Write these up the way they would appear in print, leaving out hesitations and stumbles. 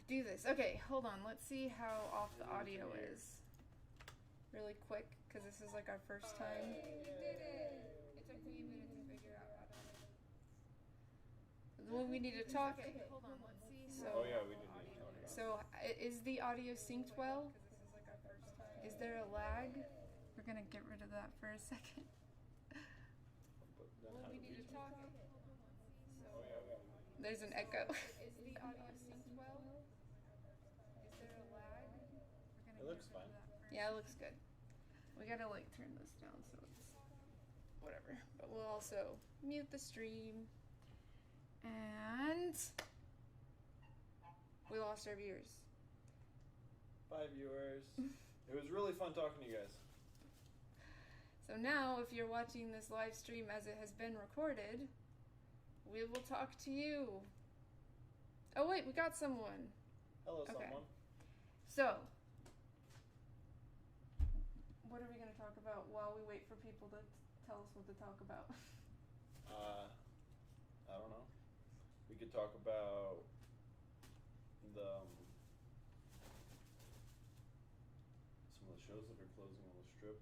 do this. Okay, hold on. Let's see how off the audio is. Really quick, because this is like our first time. We did it! It took me a minute to figure out how to... Well, we need to talk. Okay, hold on. Let's see. So, we did need to talk. So, is the audio synced well? Is there a lag? We're gonna get rid of that for a second. Well, we need to talk. So, there's an echo. Is the audio synced well? Is there a lag? It looks fine. Yeah, it looks good. We gotta like turn this down so it's whatever. But we'll also mute the stream. And we lost our viewers. Bye, viewers. It was really fun talking to you guys. So now, if you're watching this live stream as it has been recorded, we will talk to you. Oh wait, we got someone. Hello, Okay. someone. So, what are we going to talk about while we wait for people to tell us what to talk about? I don't know. We could talk about the some of the shows that are closing on the strip.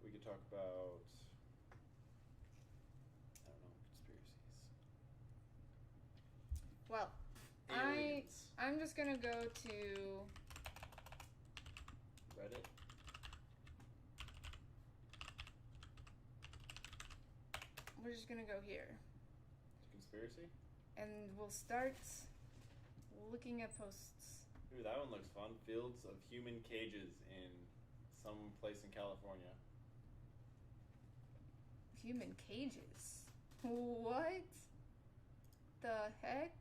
We could talk about, I don't know, conspiracies. Well, Aliens. I'm just going to go to Reddit. we're just going to go here. Conspiracy? And we'll start looking at posts. Ooh, that one looks fun. Fields of human cages in some place in California. Human cages? What? The heck?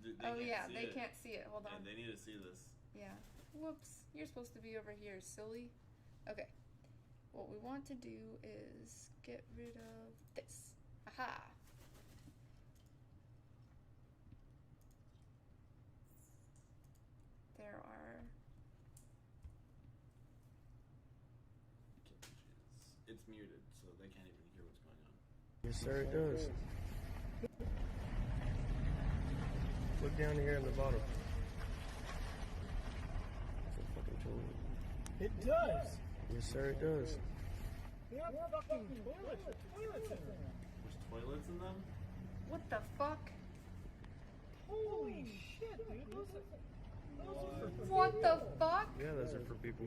They can't see it. Hold on. They need to see this. Yeah. Whoops. You're supposed to be over here, silly. Okay. What we want to do is get rid of this. Aha. There are... It's muted, so they can't even hear what's going on. Yes, sir, it does. Look down here in the bottom. It's a fucking toilet. It does. Yes, sir, it does. They have fucking toilets in there. There's toilets in them? What the fuck? Holy shit, dude. Those are for What the fuck? Yeah, those are for people.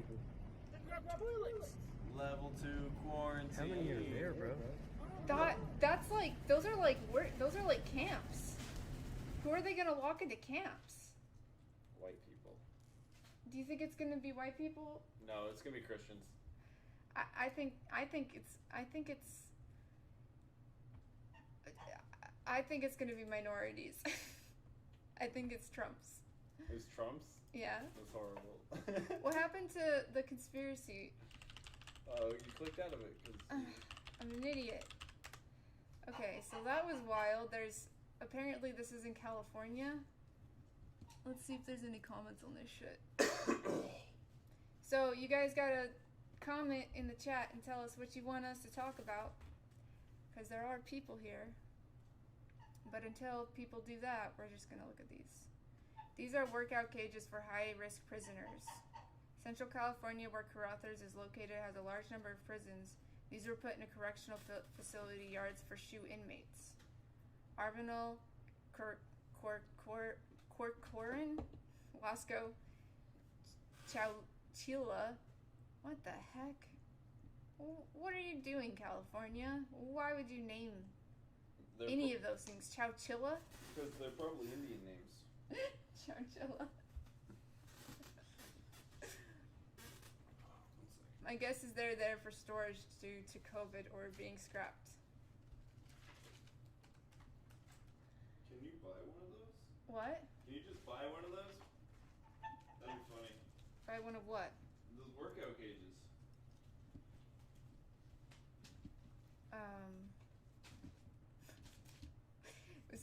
They grab toilets. Level 2 quarantine. How many are there, bro? That's like, those are like camps. Who are they gonna walk into camps? White people. Do you think it's gonna be white people? No, it's gonna be Christians. I think it's gonna be minorities. I think it's Trump's. It's Trump's? Yeah. That's horrible. What happened to the conspiracy? Oh, you clicked out of it because I'm an idiot. Okay, so that was wild. Apparently this is in California. Let's see if there's any comments on this shit. So you guys gotta comment in the chat and tell us what you want us to talk about, because there are people here. But until people do that, we're just gonna look at these. These are workout cages for high-risk prisoners. Central California, where Carruthers is located, has a large number of prisons. These were put in a correctional facility yards for SHU inmates. Arvinal, Corcoran, Wasco, Chowchilla. What the heck? What are you doing, California? Why would you name any of those things? Chowchilla? because they're probably Indian names. Chowchilla. My guess is they're there for storage due to COVID or being scrapped. Can you buy one of those? What? Can you just buy one of those? That'd be funny. Buy one of what? Those workout cages.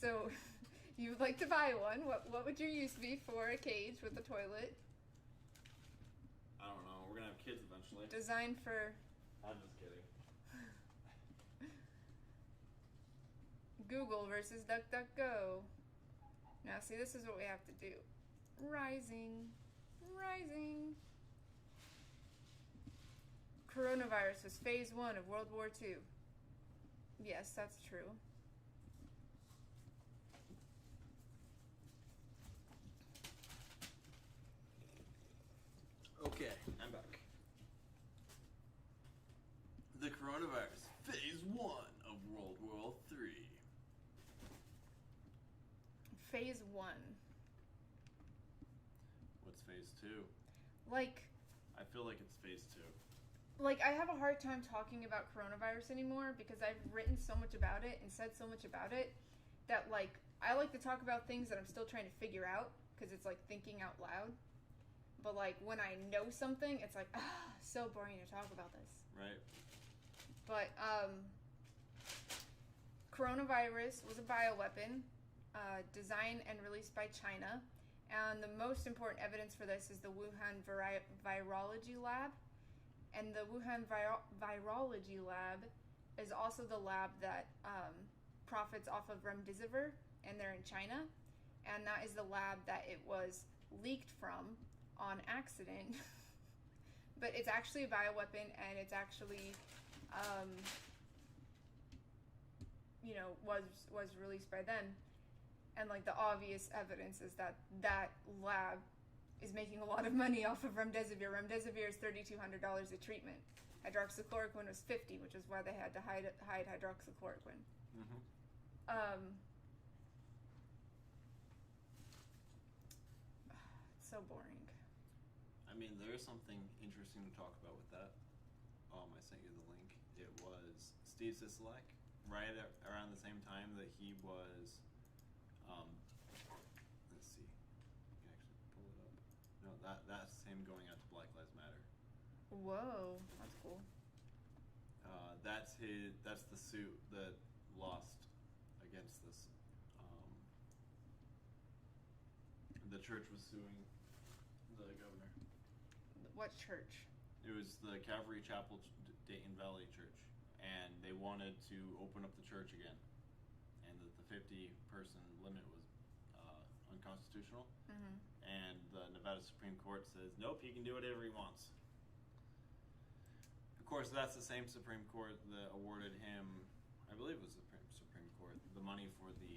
So, you would like to buy one. What would your use be for a cage with a toilet? I don't know. We're gonna have kids eventually. Designed for I'm just kidding. Google versus DuckDuckGo. Now, see, this is what we have to do. Rising. Coronavirus was phase 1 of World War II. Yes, that's true. Okay, I'm back. The coronavirus, phase 1 of World War III. Phase 1. What's phase 2? Like, I feel like it's phase 2. I have a hard time talking about coronavirus anymore because I've written so much about it and said so much about it that, like, I like to talk about things that I'm still trying to figure out because it's like thinking out loud. But, like, when I know something, it's like, so boring to talk about this. Right. But, coronavirus was a bioweapon designed and released by China. And the most important evidence for this is the Wuhan Virology Lab. And the Wuhan Virology Lab is also the lab that profits off of remdesivir, and they're in China. And that is the lab that it was leaked from on accident. But it's actually a bioweapon, and it's actually, was released by them. And, like, the obvious evidence is that that lab is making a lot of money off of remdesivir. Remdesivir is $3,200 a treatment. Hydroxychloroquine was $50, which is why they had to hide hydroxychloroquine. Mm-hmm. It's so boring. I mean, there's something interesting to talk about with that. I sent you the link. It was Steve Sisolak, right around the same time that he was, let's see, you can actually pull it up. No, that's him going out to Black Lives Matter. Whoa, that's cool. That's the suit that lost against this. The church was suing the governor. What church? It was the Calvary Chapel Dayton Valley Church, and they wanted to open up the church again, and that the 50-person limit was unconstitutional. Mm-hmm. And the Nevada Supreme Court says, nope, he can do whatever he wants. Of course, that's the same Supreme Court that awarded him, I believe it was the Supreme Court, the money for the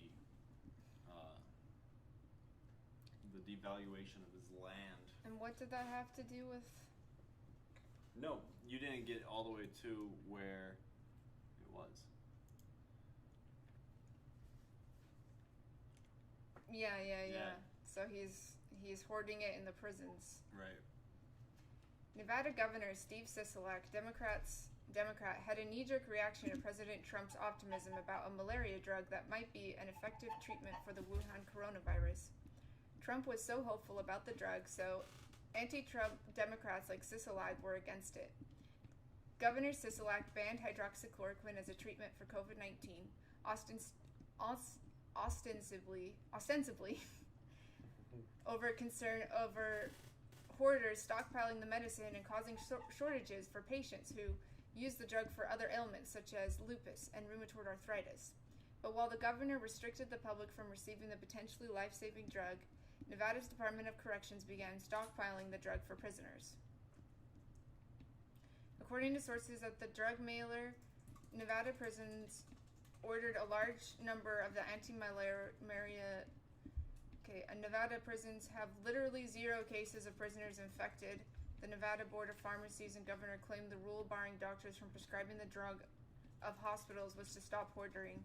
devaluation of his land. And what did that have to do with? No, you didn't get all the way to where it was. Yeah. So he's hoarding it in the prisons. Right. Nevada Governor Steve Sisolak, Democrat, had a knee-jerk reaction to President Trump's optimism about a malaria drug that might be an effective treatment for the Wuhan coronavirus. Trump was so hopeful about the drug, so anti-Trump Democrats like Sisolak were against it. Governor Sisolak banned hydroxychloroquine as a treatment for COVID-19, ostensibly over concern over hoarders stockpiling the medicine and causing shortages for patients who use the drug for other ailments such as lupus and rheumatoid arthritis. But while the governor restricted the public from receiving the potentially life-saving drug, Nevada's Department of Corrections began stockpiling the drug for prisoners. According to sources at the drug mailer, Nevada prisons ordered a large number of the anti-malaria. Nevada prisons have literally 0 cases of prisoners infected. The Nevada Board of Pharmacies and governor claimed the rule barring doctors from prescribing the drug of hospitals was to stop hoarding.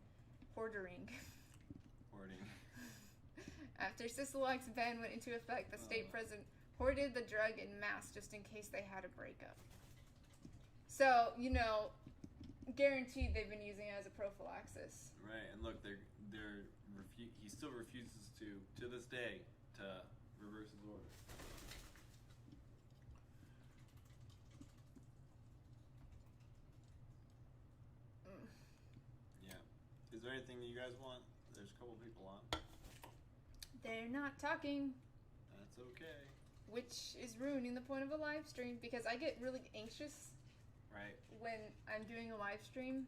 After Sisolak's ban went into effect, the state prison hoarded the drug in mass just in case they had a breakup. So, guaranteed they've been using it as a prophylaxis. Right, and look, he still refuses to this day, to reverse his order. Yeah. Is there anything that you guys want? There's a couple people on. They're not talking. That's okay. Which is ruining the point of a live stream because I get really anxious Right. when I'm doing a live stream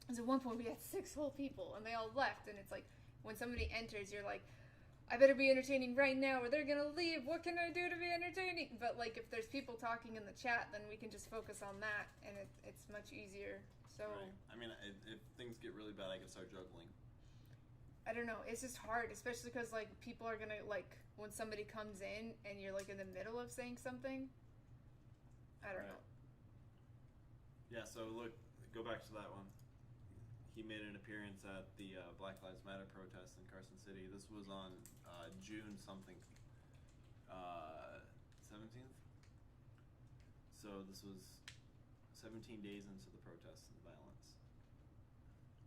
Because at one point we had 6 whole people, and they all left, and it's like, when somebody enters, you're like, I better be entertaining right now, or they're gonna leave. What can I do to be entertaining? But, like, if there's people talking in the chat, then we can just focus on that, and it's much easier. So, Right. I mean, if things get really bad, I can start juggling. I don't know. It's just hard, especially because, like, people are gonna, like, when somebody comes in, and you're, like, in the middle of saying something, I don't know. Yeah, so look, go back to that one. He made an appearance at the Black Lives Matter protest in Carson City. This was on June something, 17th. So this was 17 days into the protests and violence.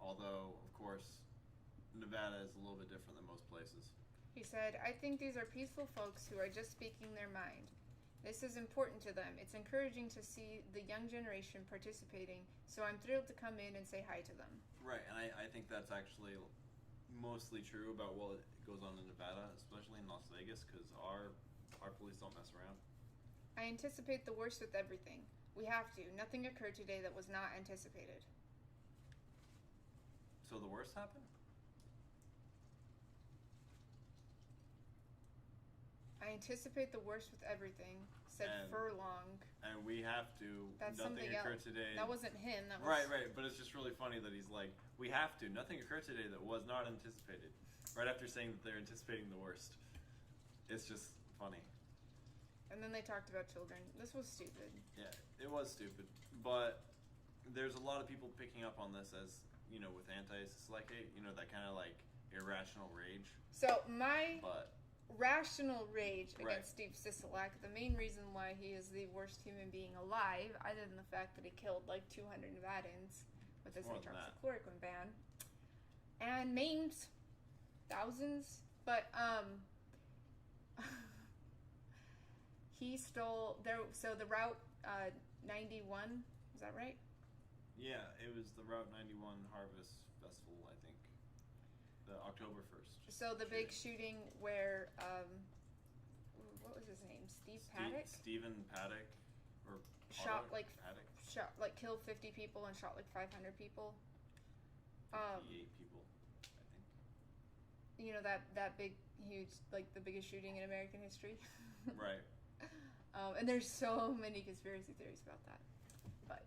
Although, of course, Nevada is a little bit different than most places. He said, I think these are peaceful folks who are just speaking their mind. This is important to them. It's encouraging to see the young generation participating, so I'm thrilled to come in and say hi to them. Right, and I think that's actually mostly true about what goes on in Nevada, especially in Las Vegas, because our police don't mess around. I anticipate the worst with everything. We have to. Nothing occurred today that was not anticipated. So the worst happened? I anticipate the worst with everything, said Furlong. And we have to. That's nothing something occurred else. Today. That wasn't him. That was Right. But it's just really funny that he's like, we have to. Nothing occurred today that was not anticipated. Right after saying that they're anticipating the worst. It's just funny. And then they talked about children. This was stupid. Yeah, it was stupid. But there's a lot of people picking up on this as, with anti-ISIS, like, hey, that kind of like irrational rage. So my But rational rage Right. against Steve Sisolak, the main reason why he is the worst human being alive, other than the fact that he killed like 200 Nevadans with his More than that. hydroxychloroquine ban, and maimed thousands, but he stole so the Route 91, is that right? yeah, it was the Route 91 Harvest Festival, I think. The October 1st. So the big shooting where what was his name? Stephen Paddock, or shot Paddock? like Paddock? shot like killed 50 people and shot like 500 people. 58 people, I think. You know that big, huge, like the biggest shooting in American history. Right. And there's so many conspiracy theories about that, but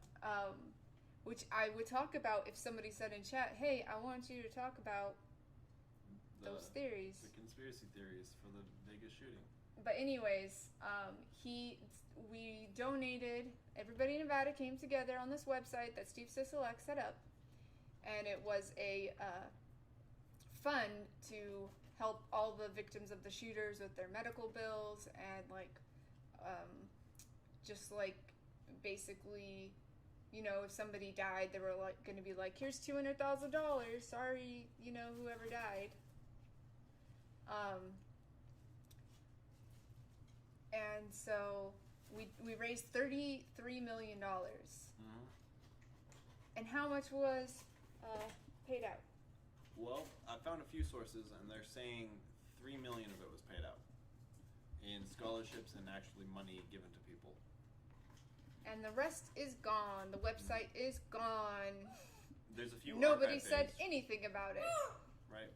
which I would talk about if somebody said in chat, "Hey, I want you to talk about those theories." The conspiracy theories for the Vegas shooting. But anyways, we donated. Everybody in Nevada came together on this website that Steve Sisolak set up, and it was a fund to help all the victims of the shooters with their medical bills and just like basically, if somebody died, they were like going to be like, here's $200,000. Sorry, whoever died. And so we raised $33 million. Mm-hmm. And how much was paid out? Well, I found a few sources, and they're saying $3 million of it was paid out in scholarships and actually money given to people. And the rest is gone. The website is gone. There's a few. Nobody archive said pages, anything about it. Right.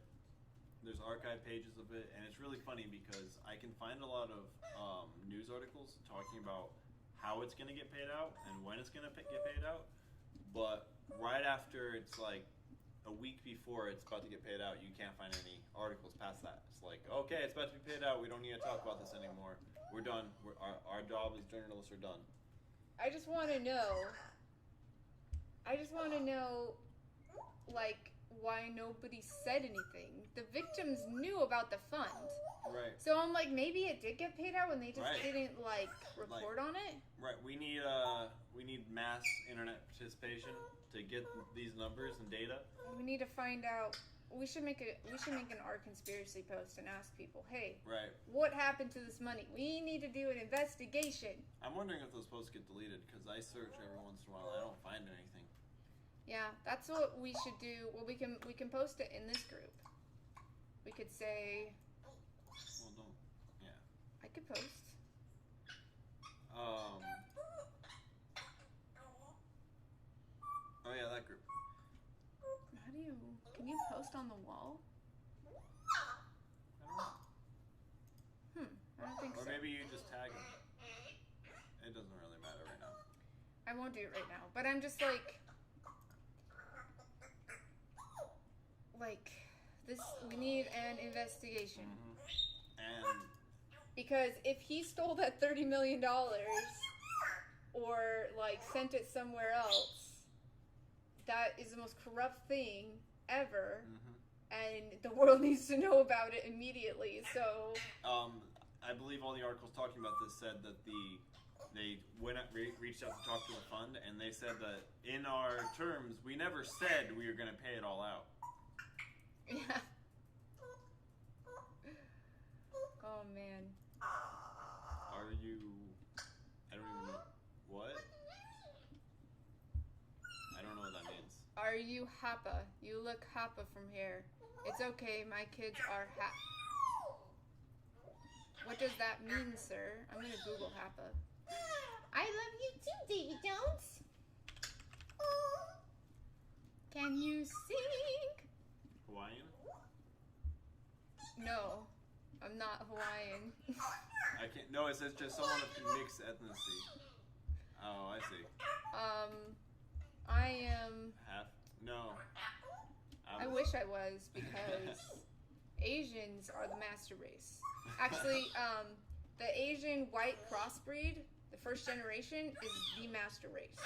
There's archive pages of it, and it's really funny because I can find a lot of news articles talking about how it's going to get paid out and when it's going to get paid out. But right after it's like a week before it's about to get paid out, you can't find any articles past that. It's like, okay, it's about to be paid out. We don't need to talk about this anymore. We're done. Our job as journalists are done. I just want to know, like, why nobody said anything. The victims knew about the fund. Right. So I'm like, maybe it did get paid out and they just Right. didn't, report on it? Right. We need mass internet participation to get these numbers and data. We need to find out. We should make an art conspiracy post and ask people, hey, Right. what happened to this money? We need to do an investigation. I'm wondering if those posts get deleted because I search every once in a while. I don't find anything. Yeah, that's what we should do. Well, we can post it in this group. We could say, Well, don't. Yeah. I could post. Oh yeah, that group. Can you post on the wall? I don't know. I don't think Or so. maybe you just tag him. It doesn't really matter right now. I won't do it right now, but I'm just like this. We need an investigation And because if he stole that $30 million or like sent it somewhere else, that is the most corrupt thing ever, and the world needs to know about it immediately. So, I believe all the articles talking about this said that they reached out to talk to the fund, and they said that in our terms, we never said we were going to pay it all out. yeah. Oh man. Are you? I don't even know what. I don't know what that means. Are you Hapa? You look Hapa from here. It's okay, my kids are What does that mean, sir? I'm gonna Google Hapa. I love you too, Davy Jones. Can you sing? Hawaiian? No, I'm not Hawaiian. I can't. No, it says just someone of mixed ethnicity. Oh, I see. I am. Half? No. I wish I was, because Asians are the master race. Actually, the Asian white crossbreed, the first generation, is the master race.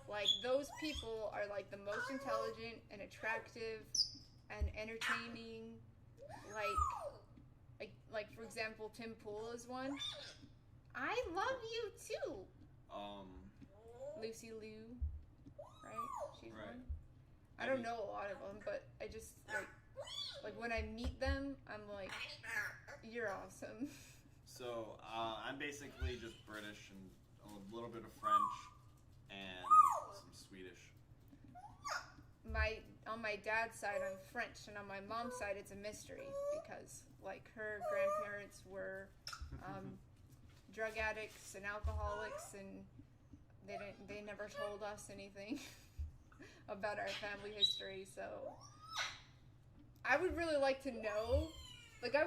Like, those people are like the most intelligent and attractive and entertaining. Like for example, Tim Pool is one. I love you too. Lucy Liu, right? She's Right. one. I don't know a lot of them, but I just like when I meet them, I'm like, you're awesome. So, I'm basically just British and a little bit of French and some Swedish. On my dad's side, I'm French, and on my mom's side, it's a mystery because like her grandparents were drug addicts and alcoholics, and they never told us anything about our family history. So I would really like to know. Like I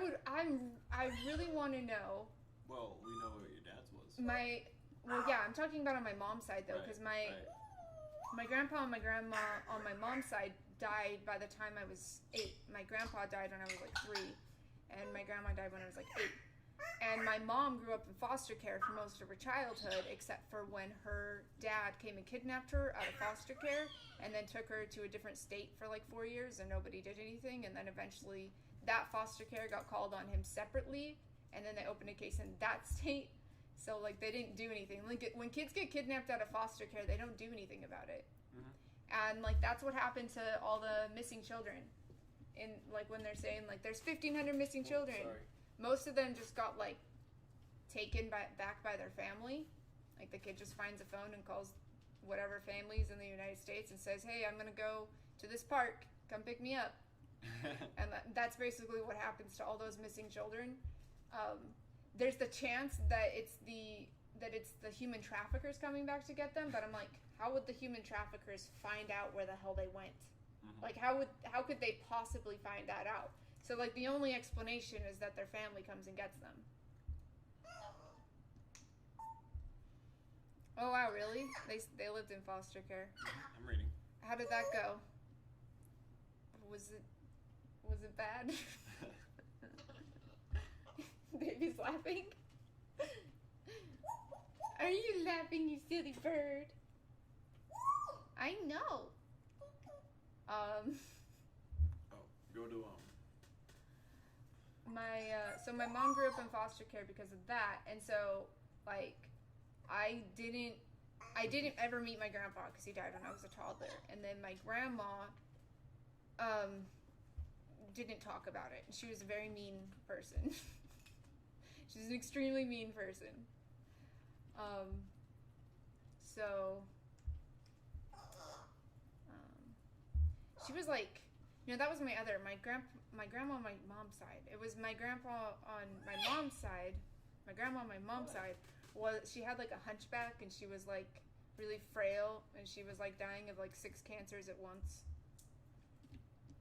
really want to know. Well, we know what your dad's was. I'm talking about on my mom's side though, because my grandpa and my grandma on my mom's side died by the time I was 8. My grandpa died when I was like 3, and my grandma died when I was like 8. And my mom grew up in foster care for most of her childhood, except for when her dad came and kidnapped her out of foster care and then took her to a different state for like 4 years, and nobody did anything. And then eventually that foster care got called on him separately, and then they opened a case in that state. So like they didn't do anything. Like when kids get kidnapped out of foster care, they don't do anything about it. And like that's what happened to all the missing children. In like when they're saying like there's 1,500 missing children. Sorry. Most of them just got like taken back by their family. Like the kid just finds a phone and calls whatever families in the United States and says, "Hey, I'm gonna go to this park. Come pick me up." And that's basically what happens to all those missing children. There's the chance that it's the human traffickers coming back to get them, but I'm like, how would the human traffickers find out where the hell they went? Like how could they possibly find that out? So like the only explanation is that their family comes and gets them. Oh wow, really? They lived in foster care. I'm reading. How did that go? Was it bad? Baby's laughing. Are you laughing, you silly bird? I know. Go to so my mom grew up in foster care because of that, and so like I didn't ever meet my grandpa because he died when I was a toddler, and then my grandma didn't talk about it. She was a very mean person. She's an extremely mean person. She was like, that was my grandma on my mom's side. It was my grandpa on my mom's side. My grandma on my mom's side she had like a hunchback, and she was like really frail, and she was like dying of like 6 cancers at once.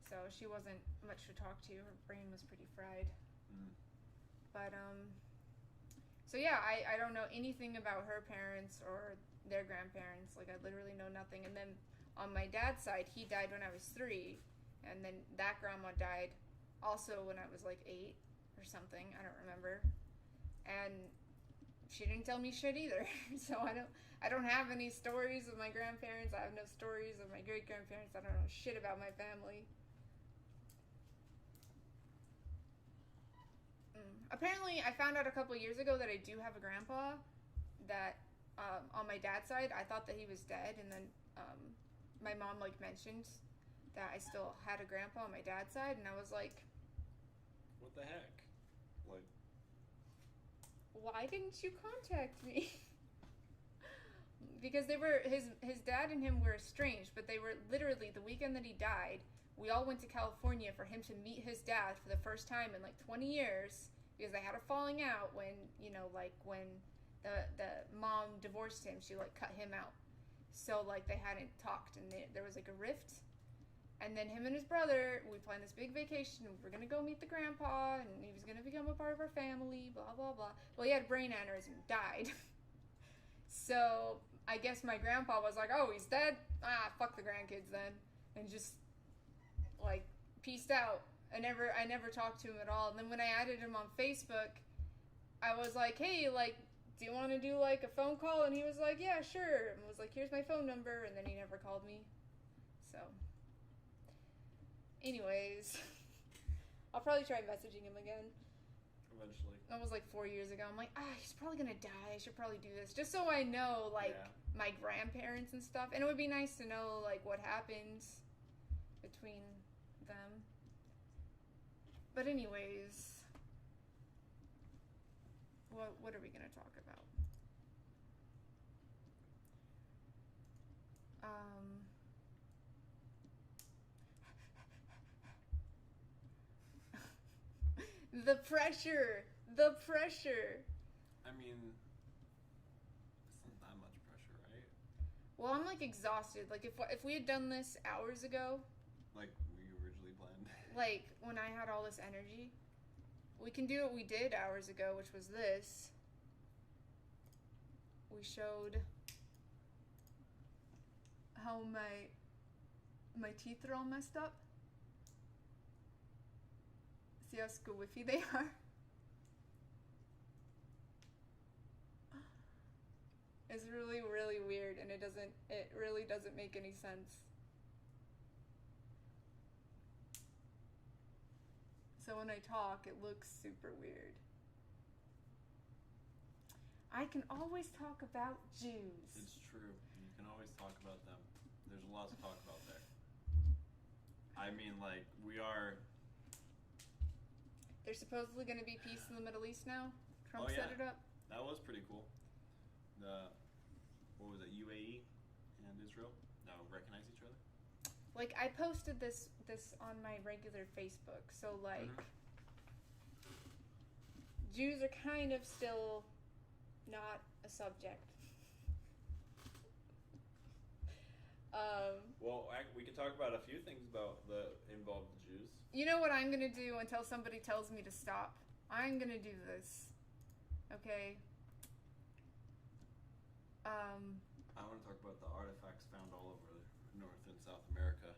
So she wasn't much to talk to. Her brain was pretty fried. Mm. But, so yeah, I don't know anything about her parents or their grandparents. Like, I literally know nothing. And then on my dad's side, he died when I was 3. And then that grandma died also when I was like 8 or something. I don't remember. And she didn't tell me shit either. So I don't have any stories of my grandparents. I have no stories of my great grandparents. I don't know shit about my family. Apparently, I found out a couple years ago that I do have a grandpa that, on my dad's side, I thought that he was dead, and then, my mom, like, mentioned that I still had a grandpa on my dad's side, and I was like, What the heck? Like, why didn't you contact me? Because they were, his dad and him were estranged, but they were literally, the weekend that he died, we all went to California for him to meet his dad for the first time in, like, 20 years, because they had a falling out when, you know, like, when the mom divorced him, she, like, cut him out. So, like, they hadn't talked, and there was, like, a rift. And then him and his brother, we planned this big vacation. We were going to go meet the grandpa, and he was going to become a part of our family, blah, blah, blah. Well, he had a brain aneurysm, died. So, I guess my grandpa was like, oh, he's dead? Ah, fuck the grandkids then. And just, like, peaced out. I never talked to him at all. And then when I added him on Facebook, I was like, hey, like, do you want to do, like, a phone call? And he was like, yeah, sure. And was like, here's my phone number. And then he never called me. So, anyways, I'll probably try messaging him again. eventually. That was, like, 4 years ago. I'm like, he's probably gonna die. I should probably do this. Just so I know, like, my grandparents and stuff. And it would be nice to know, like, what happens between them. But anyways, what are we gonna talk about? The pressure. I mean, it's not that much pressure, right? Well, I'm like exhausted. Like if we had done this hours ago, Like we originally planned. like when I had all this energy, we can do what we did hours ago, which was this. We showed how my teeth are all messed up. See how squiffy they are? It's really, really weird, and it really doesn't make any sense. So when I talk, it looks super weird. I can always talk about Jews. It's true. You can always talk about them. There's a lot to talk about there. I mean, like, we are... There's supposedly going to be peace in the Middle East now. Trump set it up. That was pretty cool. What was it, UAE and Israel now recognize each other? Like, I posted this on my regular Facebook, so, like, Jews are kind of still not a subject. Well, we can talk about a few things about involved the Jews. You know what I'm gonna do until somebody tells me to stop? I'm gonna do this. Okay? I want to talk about the artifacts found all over North and South America.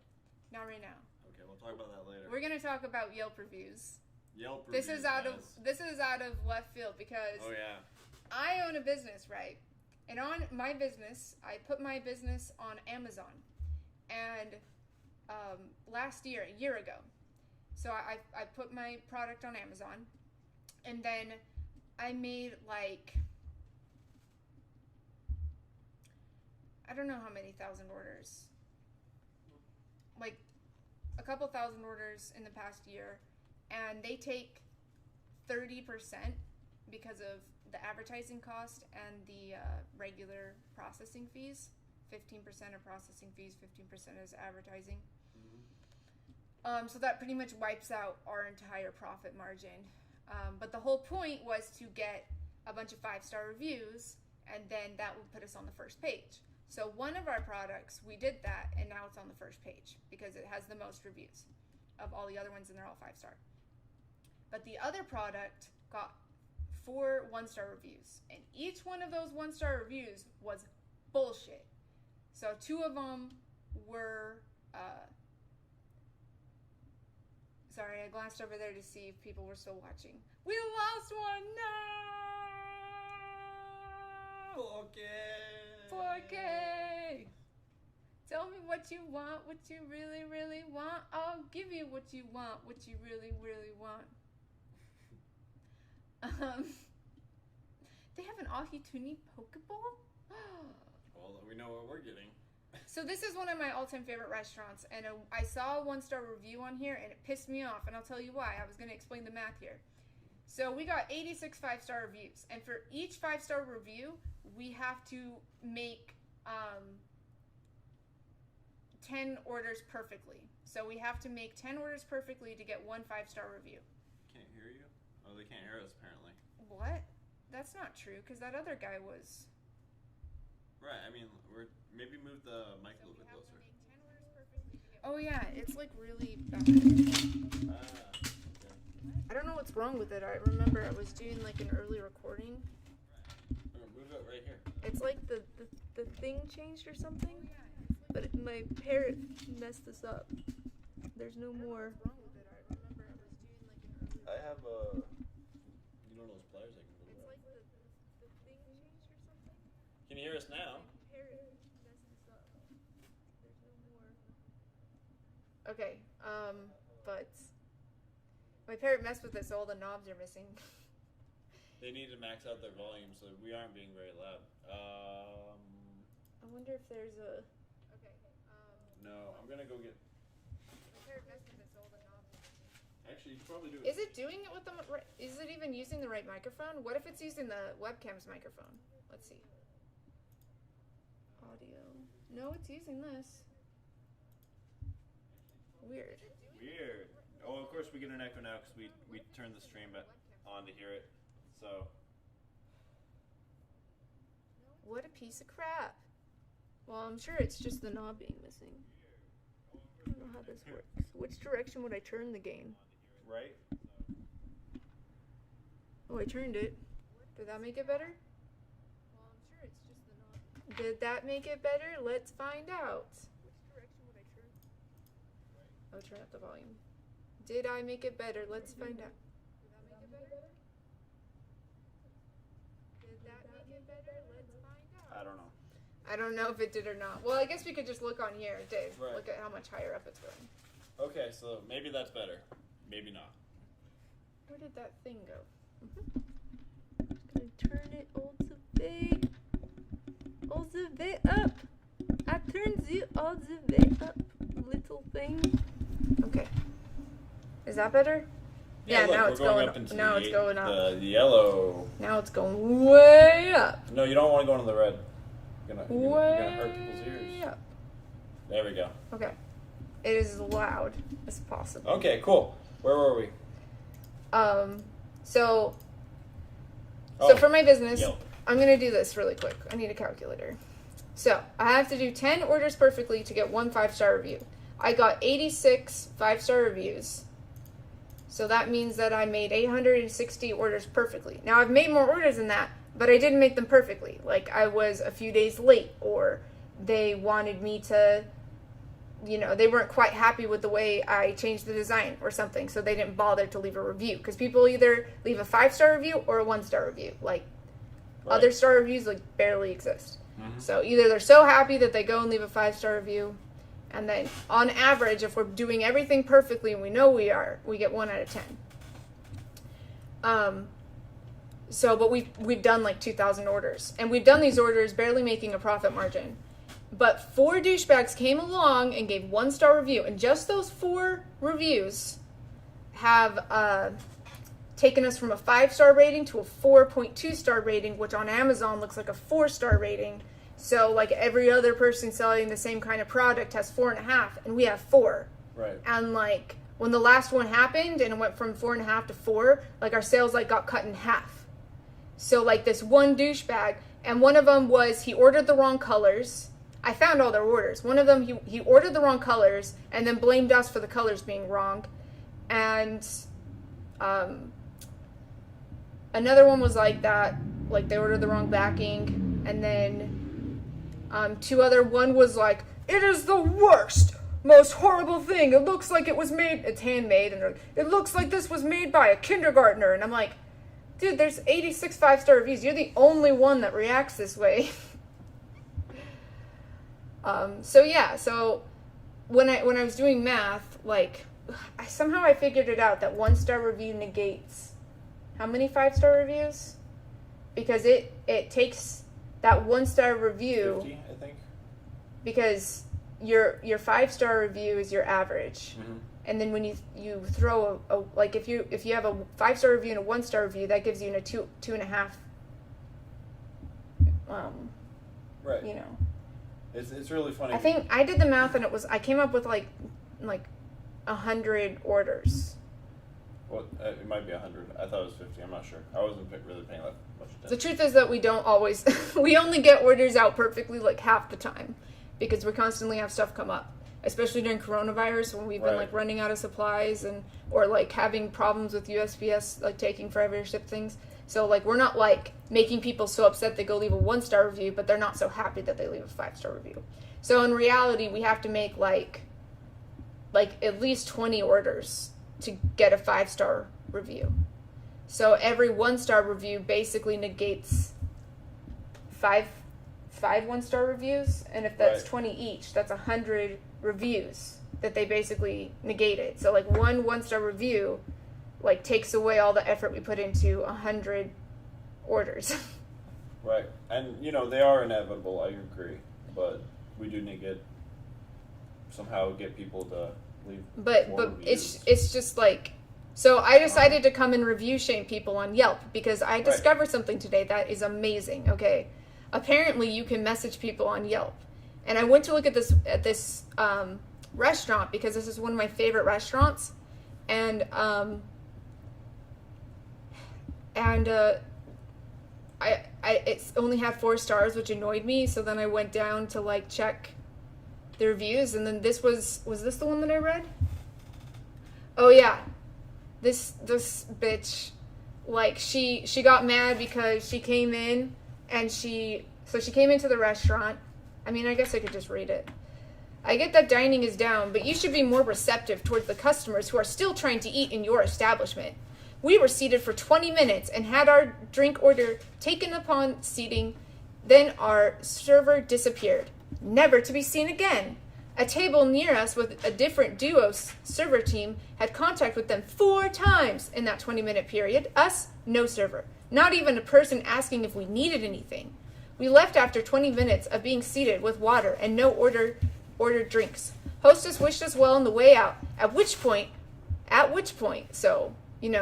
Not right now. Okay, we'll talk about that later. We're gonna talk about Yelp reviews. Yelp This reviews, is out guys. of left field because Oh yeah. I own a business, right? And on my business, I put my business on Amazon. And a year ago. So I put my product on Amazon. And then I made like, I don't know how many thousand orders. Like a couple thousand orders in the past year. And they take 30% because of the advertising cost and the regular processing fees. 15% are processing fees, 15% is advertising. So that pretty much wipes out our entire profit margin. But the whole point was to get a bunch of 5-star reviews, and then that would put us on the first page. So one of our products, we did that, and now it's on the first page because it has the most reviews. of all the other ones, and they're all 5-star. But the other product got 4 1-star reviews, and each one of those 1-star reviews was bullshit. So 2 of them were, sorry, I glanced over there to see if people were still watching. We lost one, no! 4K! Tell me what you want, what you really, really want. I'll give you what you want, what you really, really want. They have an Ahituni Pokeball? Well, we know what we're getting. So this is one of my all-time favorite restaurants, and I saw a 1-star review on here, and it pissed me off, and I'll tell you why. I was going to explain the math here. So we got 86 5-star reviews, and for each 5-star review, we have to make 10 orders perfectly. So we have to make 10 orders perfectly to get 1 5-star review. Can't hear you? Oh, they can't hear us, apparently. What? That's not true, because that other guy was... Right, I mean, maybe move the mic a little bit closer. Oh yeah, it's like really bad. Okay. I don't know what's wrong with it. I remember I was doing like an early recording. Move it right here. It's like the thing changed or something. But my parrot messed this up. There's no more. I have a... You know those pliers I can put it It's like the thing changed or something. Can you hear us now? Okay, but my parrot messed with it, so all the knobs are missing. They need to max out their volume, so we aren't being very loud. I wonder if there's a... Okay, No, I'm gonna go get... my parrot messed with it, so all the knobs are missing. Actually, you can probably do it. Is it doing it with the... Is it even using the right microphone? What if it's using the webcam's microphone? Let's see. Audio. No, it's using this. Weird. Weird. Oh, of course we get an echo now because we turned the stream on to hear it. So. What a piece of crap. Well, I'm sure it's just the knob being missing. I don't know how this works. Which direction would I turn the gain? Right? Oh, I turned it. Did that make it better? Well, I'm sure it's just the knob. Did that make it better? Let's find out. Which direction would I turn? Oh, turn up the volume. Did I make it better? Let's find out. Did that make it better? Did that make it better? Let's find out. I don't know. I don't know if it did or not. Well, I guess we could just look on here, Dave. Right. Look at how much higher up it's going. Okay, so maybe that's better. Maybe not. Where did that thing go? Just gonna turn it all the way up. I turned it all the way up, little thing. Okay. Is that better? Yeah, look, now we're it's going up into now it's going up. the yellow. Now it's going way up. No, you don't want to go into the red. You're gonna Way hurt people's ears. up. There we go. Okay. It is as loud as possible. Okay, cool. Where were we? So Oh, for my business, Yelp. I'm going to do this really quick. I need a calculator. So, I have to do 10 orders perfectly to get 1 5-star review. I got 86 5-star reviews. So that means that I made 860 orders perfectly. Now, I've made more orders than that, but I didn't make them perfectly. Like, I was a few days late, or they wanted me to, they weren't quite happy with the way I changed the design or something, so they didn't bother to leave a review. Because people either leave a 5-star review or a 1-star review. Like, Right. other star reviews, like, barely exist. Mhm. So either they're so happy that they go and leave a 5-star review, and then on average, if we're doing everything perfectly, and we know we are, we get 1 out of 10. But we've done like 2,000 orders, and we've done these orders barely making a profit margin. But 4 douchebags came along and gave 1-star review, and just those 4 reviews have taken us from a 5-star rating to a 4.2-star rating, which on Amazon looks like a 4-star rating. So, like, every other person selling the same kind of product has 4.5, and we have 4. Right. And, like, when the last one happened and it went from 4.5 to 4, like, our sales, like, got cut in half. So, like, this one douchebag, and one of them was he ordered the wrong colors. I found all their orders. One of them, he ordered the wrong colors and then blamed us for the colors being wrong. And another one was like that, like they ordered the wrong backing. And then one was like, it is the worst, most horrible thing. It looks like it was made, it's handmade, and it looks like this was made by a kindergartner. And I'm like, dude, there's 86 5-star reviews. You're the only one that reacts this way. So when I was doing math, like, somehow I figured it out that 1-star review negates how many 5-star reviews? Because it takes that 1-star review 50, I think. Because your 5-star review is your average. Mm-hmm. And then when you throw like if you have a 5-star review and a 1-star review, that gives you a 2.5. Right. You know. It's really funny. I think I did the math and I came up with like 100 orders. Well, it might be 100. I thought it was 50. I'm not sure. I wasn't really paying that much attention. The truth is that we don't always, we only get orders out perfectly like half the time because we constantly have stuff come up, especially during coronavirus when we've been like running out of supplies or like having problems with USPS like taking forever to ship things. So like we're not like making people so upset they go leave a 1-star review, but they're not so happy that they leave a 5-star review. So in reality, we have to make like at least 20 orders to get a 5-star review. So every 1-star review basically negates five 1-star reviews, and if that's 20 each, that's 100 reviews that they basically negated. So like one 1-star review like takes away all the effort we put into 100 orders. Right. And they are inevitable, I agree, but we do need to somehow get people to leave but reviews. it's just like, so I decided to come and review shame people on Yelp because I discovered something today that is amazing. Okay, apparently you can message people on Yelp, and I went to look at this restaurant because this is one of my favorite restaurants, and it's only had 4 stars, which annoyed me. So then I went down to like check the reviews, and then was this the one that I read? Oh yeah, this bitch, like she got mad because she came in and she came into the restaurant. I mean, I guess I could just read it. I get that dining is down, but you should be more receptive towards the customers who are still trying to eat in your establishment. We were seated for 20 minutes and had our drink order taken upon seating. Then our server disappeared, never to be seen again. A table near us with a different duo server team had contact with them 4 times in that 20-minute period. Us, no server. Not even a person asking if we needed anything. We left after 20 minutes of being seated with water and no ordered drinks. Hostess wished us well on the way out, at which point, so...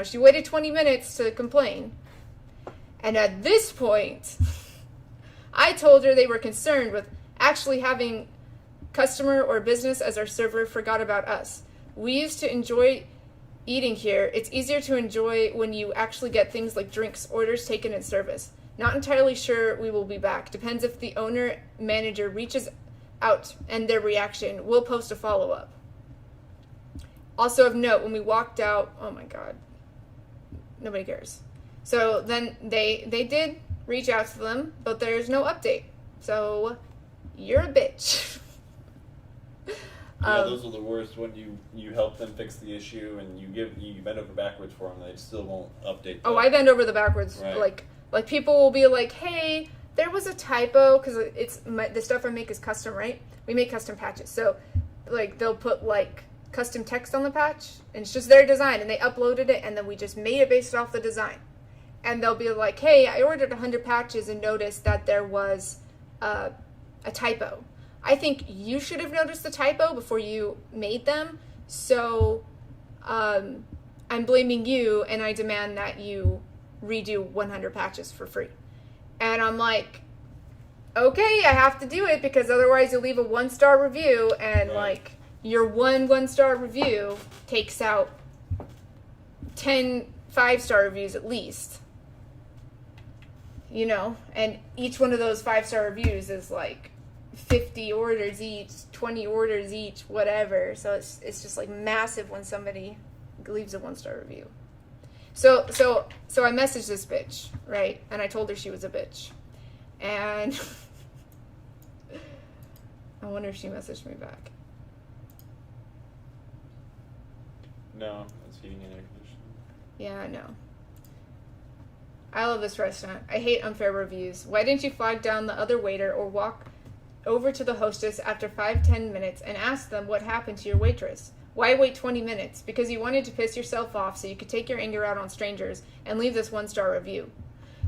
she waited 20 minutes to complain. And at this point, I told her they were concerned with actually having customer or business as our server forgot about us. We used to enjoy eating here. It's easier to enjoy when you actually get things like drinks, orders taken in service. Not entirely sure we will be back. Depends if the owner manager reaches out and their reaction. We'll post a follow-up. Also of note, when we walked out, oh my god, nobody cares. So then they did reach out to them, but there's no update. So you're a bitch. Those are the worst when you help them fix the issue and you bend over backwards for them, they still won't update. Oh, I bend over the backwards. Right. Like people will be like, hey, there was a typo, because the stuff I make is custom, right? We make custom patches, so like they'll put like custom text on the patch, and it's just their design, and they uploaded it, and then we just made it based off the design. And they'll be like, hey, I ordered 100 patches and noticed that there was a typo. I think you should have noticed the typo before you made them, so I'm blaming you, and I demand that you redo 100 patches for free. And I'm like, okay, I have to do it, because otherwise you'll leave a 1-star review, and like your 1-star review takes out 10 5-star reviews at least. And each one of those 5-star reviews is like 50 orders each, 20 orders each, whatever. So it's just like massive when somebody leaves a 1-star review. So I messaged this bitch, right? And I told her she was a bitch. And I wonder if she messaged me back. No, it's heating and air conditioning. Yeah, I know. I love this restaurant. I hate unfair reviews. Why didn't you flag down the other waiter or walk over to the hostess after 5-10 minutes and ask them what happened to your waitress? Why wait 20 minutes? Because you wanted to piss yourself off so you could take your anger out on strangers and leave this 1-star review.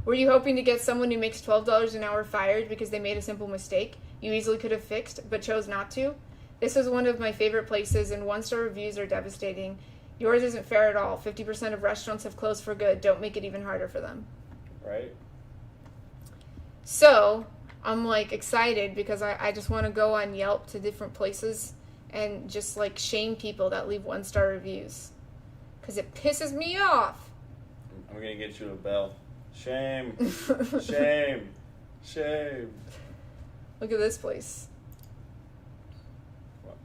Were you hoping to get someone who makes $12 an hour fired because they made a simple mistake you easily could have fixed but chose not to? This was one of my favorite places, and 1-star reviews are devastating. Yours isn't fair at all. 50% of restaurants have closed for good. Don't make it even harder for them. Right? So, I'm like excited because I just want to go on Yelp to different places and just like shame people that leave 1-star reviews. Because it pisses me off. I'm going to get you a bell. Shame. Shame. Shame. Look at this place. What?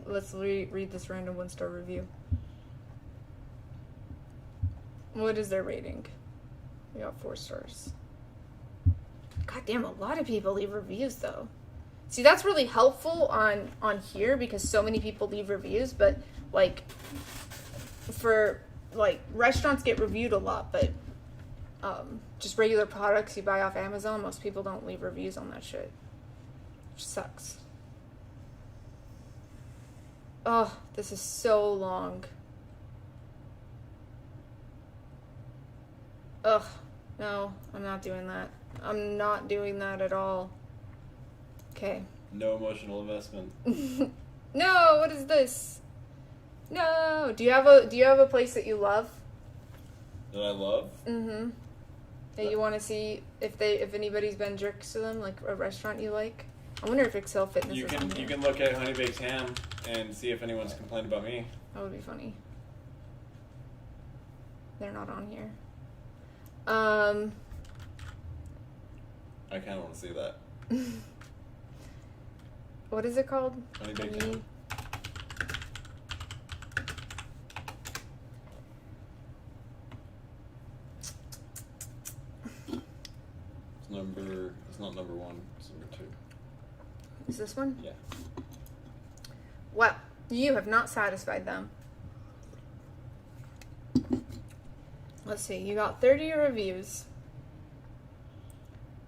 Let's read this random 1-star review. What is their rating? We got 4 stars. God damn, a lot of people leave reviews though. See, that's really helpful on here because so many people leave reviews, but like for like restaurants get reviewed a lot, but just regular products you buy off Amazon, most people don't leave reviews on that shit. Which sucks. Oh, this is so long. Ugh, no, I'm not doing that. I'm not doing that at all. Okay. No emotional investment. No, what is this? No. Do you have a place that you love? That I love? Mm-hmm. That you want to see if anybody's been jerks to them, like a restaurant you like? I wonder if Excel Fitness You is can on here. you can look at Honey Baked Ham and see if anyone's complained about me. That would be funny. They're not on here. I kind of want to see that. What is it called? Honey Baked Ham. It's not number 1. It's number 2. Is this one? Yeah. Well, you have not satisfied them. Let's see. You got 30 reviews.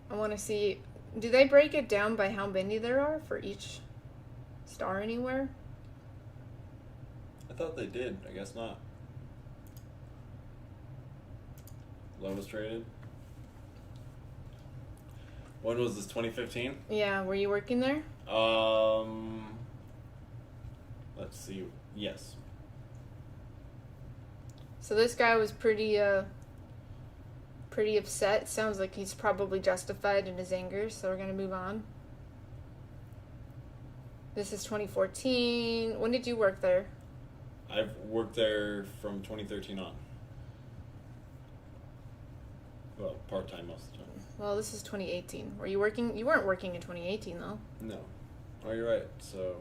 I want to see. Do they break it down by how many there are for each star anywhere? I thought they did. I guess not. Lowest rated. When was this? 2015? Yeah. Were you working there? Let's see. Yes. So this guy was pretty upset. Sounds like he's probably justified in his anger, so we're gonna move on. This is 2014. When did you work there? I've worked there from 2013 on. Well, part-time most of the time. Well, this is 2018. Were you working? You weren't working in 2018 though. No. Oh, you're right. So,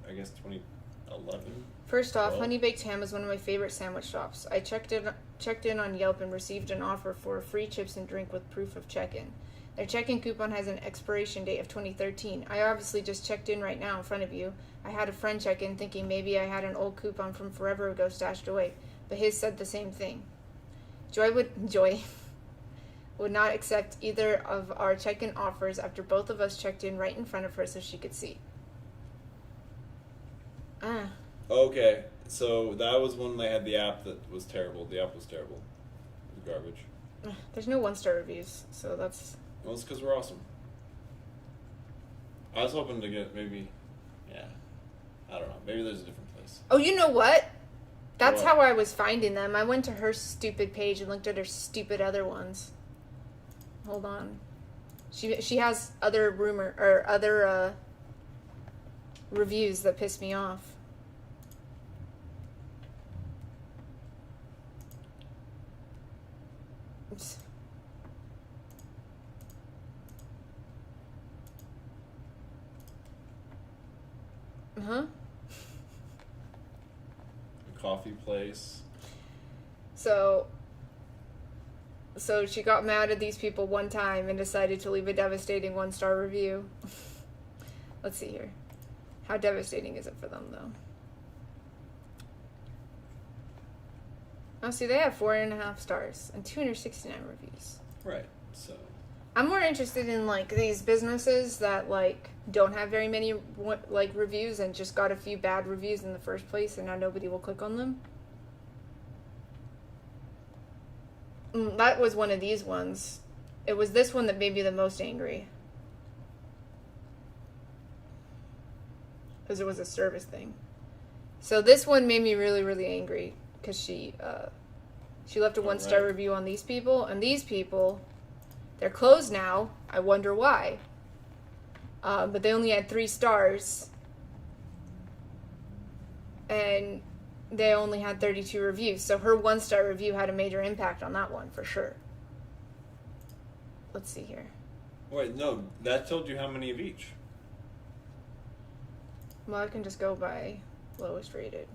I guess 2011. First off, Well. Honey Baked Ham is one of my favorite sandwich shops. I checked in on Yelp and received an offer for free chips and drink with proof of check-in. Their check-in coupon has an expiration date of 2013. I obviously just checked in right now in front of you. I had a friend check in thinking maybe I had an old coupon from forever ago stashed away, but his said the same thing. Joy would not accept either of our check-in offers after both of us checked in right in front of her so she could see. Okay, so that was when they had the app that was terrible. The app was terrible. It was garbage. There's no 1-star reviews, so that's... Well, it's because we're awesome. I was hoping to get maybe, yeah, I don't know. Maybe there's a different place. Oh, you know what? That's What? how I was finding them. I went to her stupid page and looked at her stupid other ones. Hold on. She has other reviews that piss me off. Oops. Huh? A coffee place. So she got mad at these people one time and decided to leave a devastating 1-star review. Let's see here. How devastating is it for them, though? Oh, see, they have 4.5 stars and 269 reviews. Right. So. I'm more interested in, like, these businesses that, like, don't have very many, like, reviews and just got a few bad reviews in the first place and now nobody will click on them. That was one of these ones. It was this one that made me the most angry. Because it was a service thing. So this one made me really, really angry. Because she left a 1-star review on these people. And these people, they're closed now. I wonder why. But they only had 3 stars. And they only had 32 reviews. So her 1-star review had a major impact on that one, for sure. Let's see here. Wait, no. That told you how many of each. Well, I can just go by lowest rated.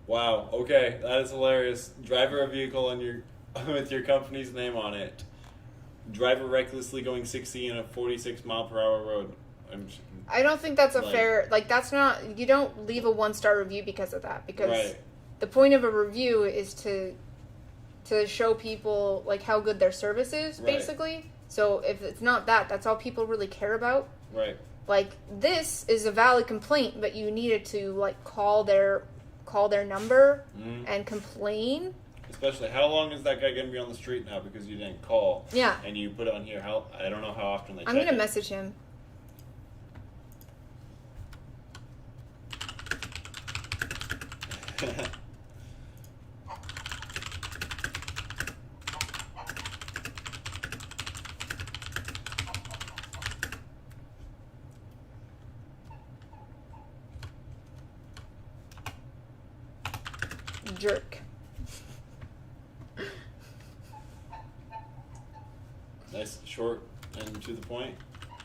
Wow. Okay, that is hilarious. Driver a vehicle on your with your company's name on it. Driver recklessly going 60 in a 46 mile per hour road. I don't think that's a fair. Like, that's not. You don't leave a 1-star review because of that. Because the point of a review is to show people, like, how good their service is, basically. So if it's not that, that's all people really care about. Right. Like, this is a valid complaint, but you needed to, like, call their number and complain. Especially, how long is that guy going to be on the street now because you didn't call? Yeah. And you put it on here. How I don't know how often they check I'm going to it. message him. Jerk. Nice, short, and to the point.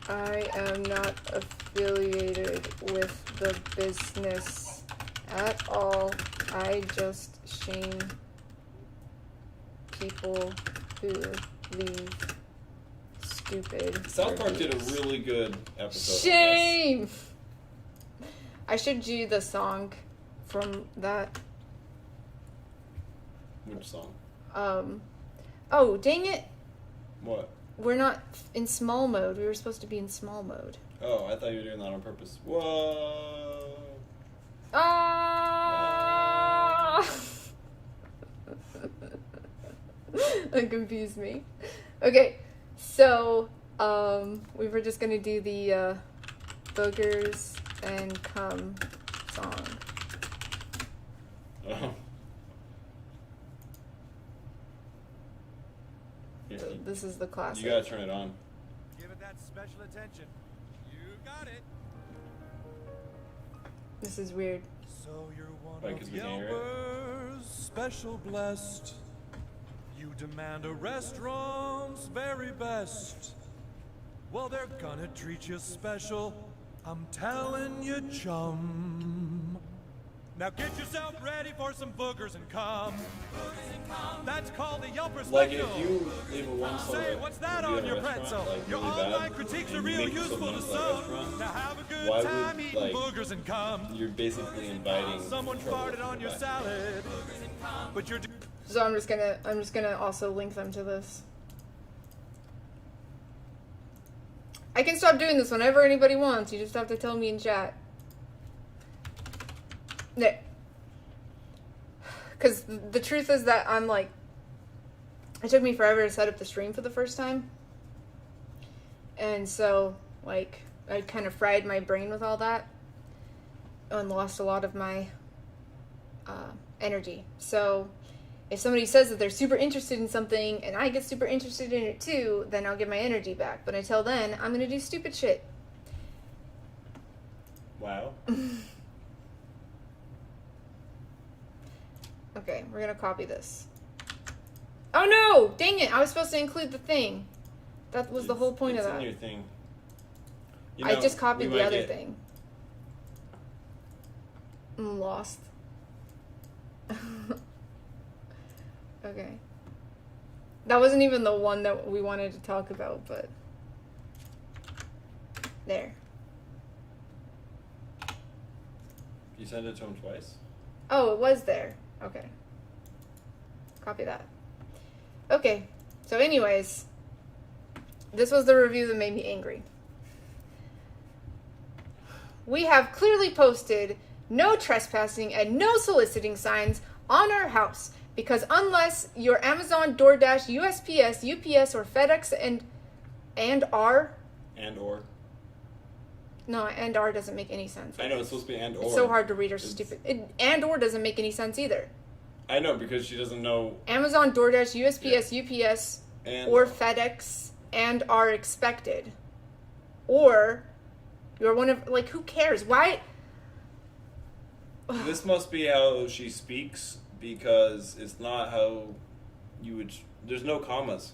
I am not affiliated with the business at all. I just shame people who leave stupid South Park reviews. did a really good episode. Shame! I should do the song from that. Which song? Oh, dang it. What? We're not in small mode. We were supposed to be in small mode. Oh, I thought you were doing that on purpose. Whoa! Ah! That confused me. Okay, so, we were just gonna do the, Boogers and Cum song. Oh. This is the classic. You gotta turn it on. Give it that special attention. You got it. This is weird. So you're one Right, of 'cause we can hear it. Yelper's special blessed. You demand a restaurant's very best. Well, they're gonna treat you special. I'm telling you, chum. Now get yourself ready for some boogers and cum. That's called the Yelper special. Like, if you leave a 1-star Say, what's that review on at a your restaurant, pretzel? like, Your really bad, online critiques are and you real make yourself useful known to to that some. restaurant, Now have a good why time would, eating like, boogers and cum. you're basically inviting Someone trouble farted from on the your back. salad, but you're. So I'm just gonna also link them to this. I can stop doing this whenever anybody wants. You just have to tell me in chat. No. Because the truth is that I'm like, it took me forever to set up the stream for the first time. And so, like, I kind of fried my brain with all that and lost a lot of my energy. So if somebody says that they're super interested in something and I get super interested in it too, then I'll get my energy back. But until then, I'm going to do stupid shit. Wow. Okay, we're going to copy this. Oh no! Dang it! I was supposed to include the thing. That was the whole point of it's that. in your thing. I just copied we the might other get- thing. I'm lost. Okay. That wasn't even the one that we wanted to talk about, but... There. You sent it to him twice? Oh, it was there. Okay. Copy that. Okay. So anyways, this was the review that made me angry. We have clearly posted no trespassing and no soliciting signs on our house because unless you're Amazon, DoorDash, USPS, UPS, or FedEx and R. And or. No, and R doesn't make any sense. I know, it's supposed to be and or. It's so hard to read or stupid. And or doesn't make any sense either. I know, because she doesn't know. Amazon, DoorDash, USPS, UPS, And or FedEx and are expected. Or you're one of, like, who cares? Why? This must be how she speaks, because it's not how you would. There's no commas.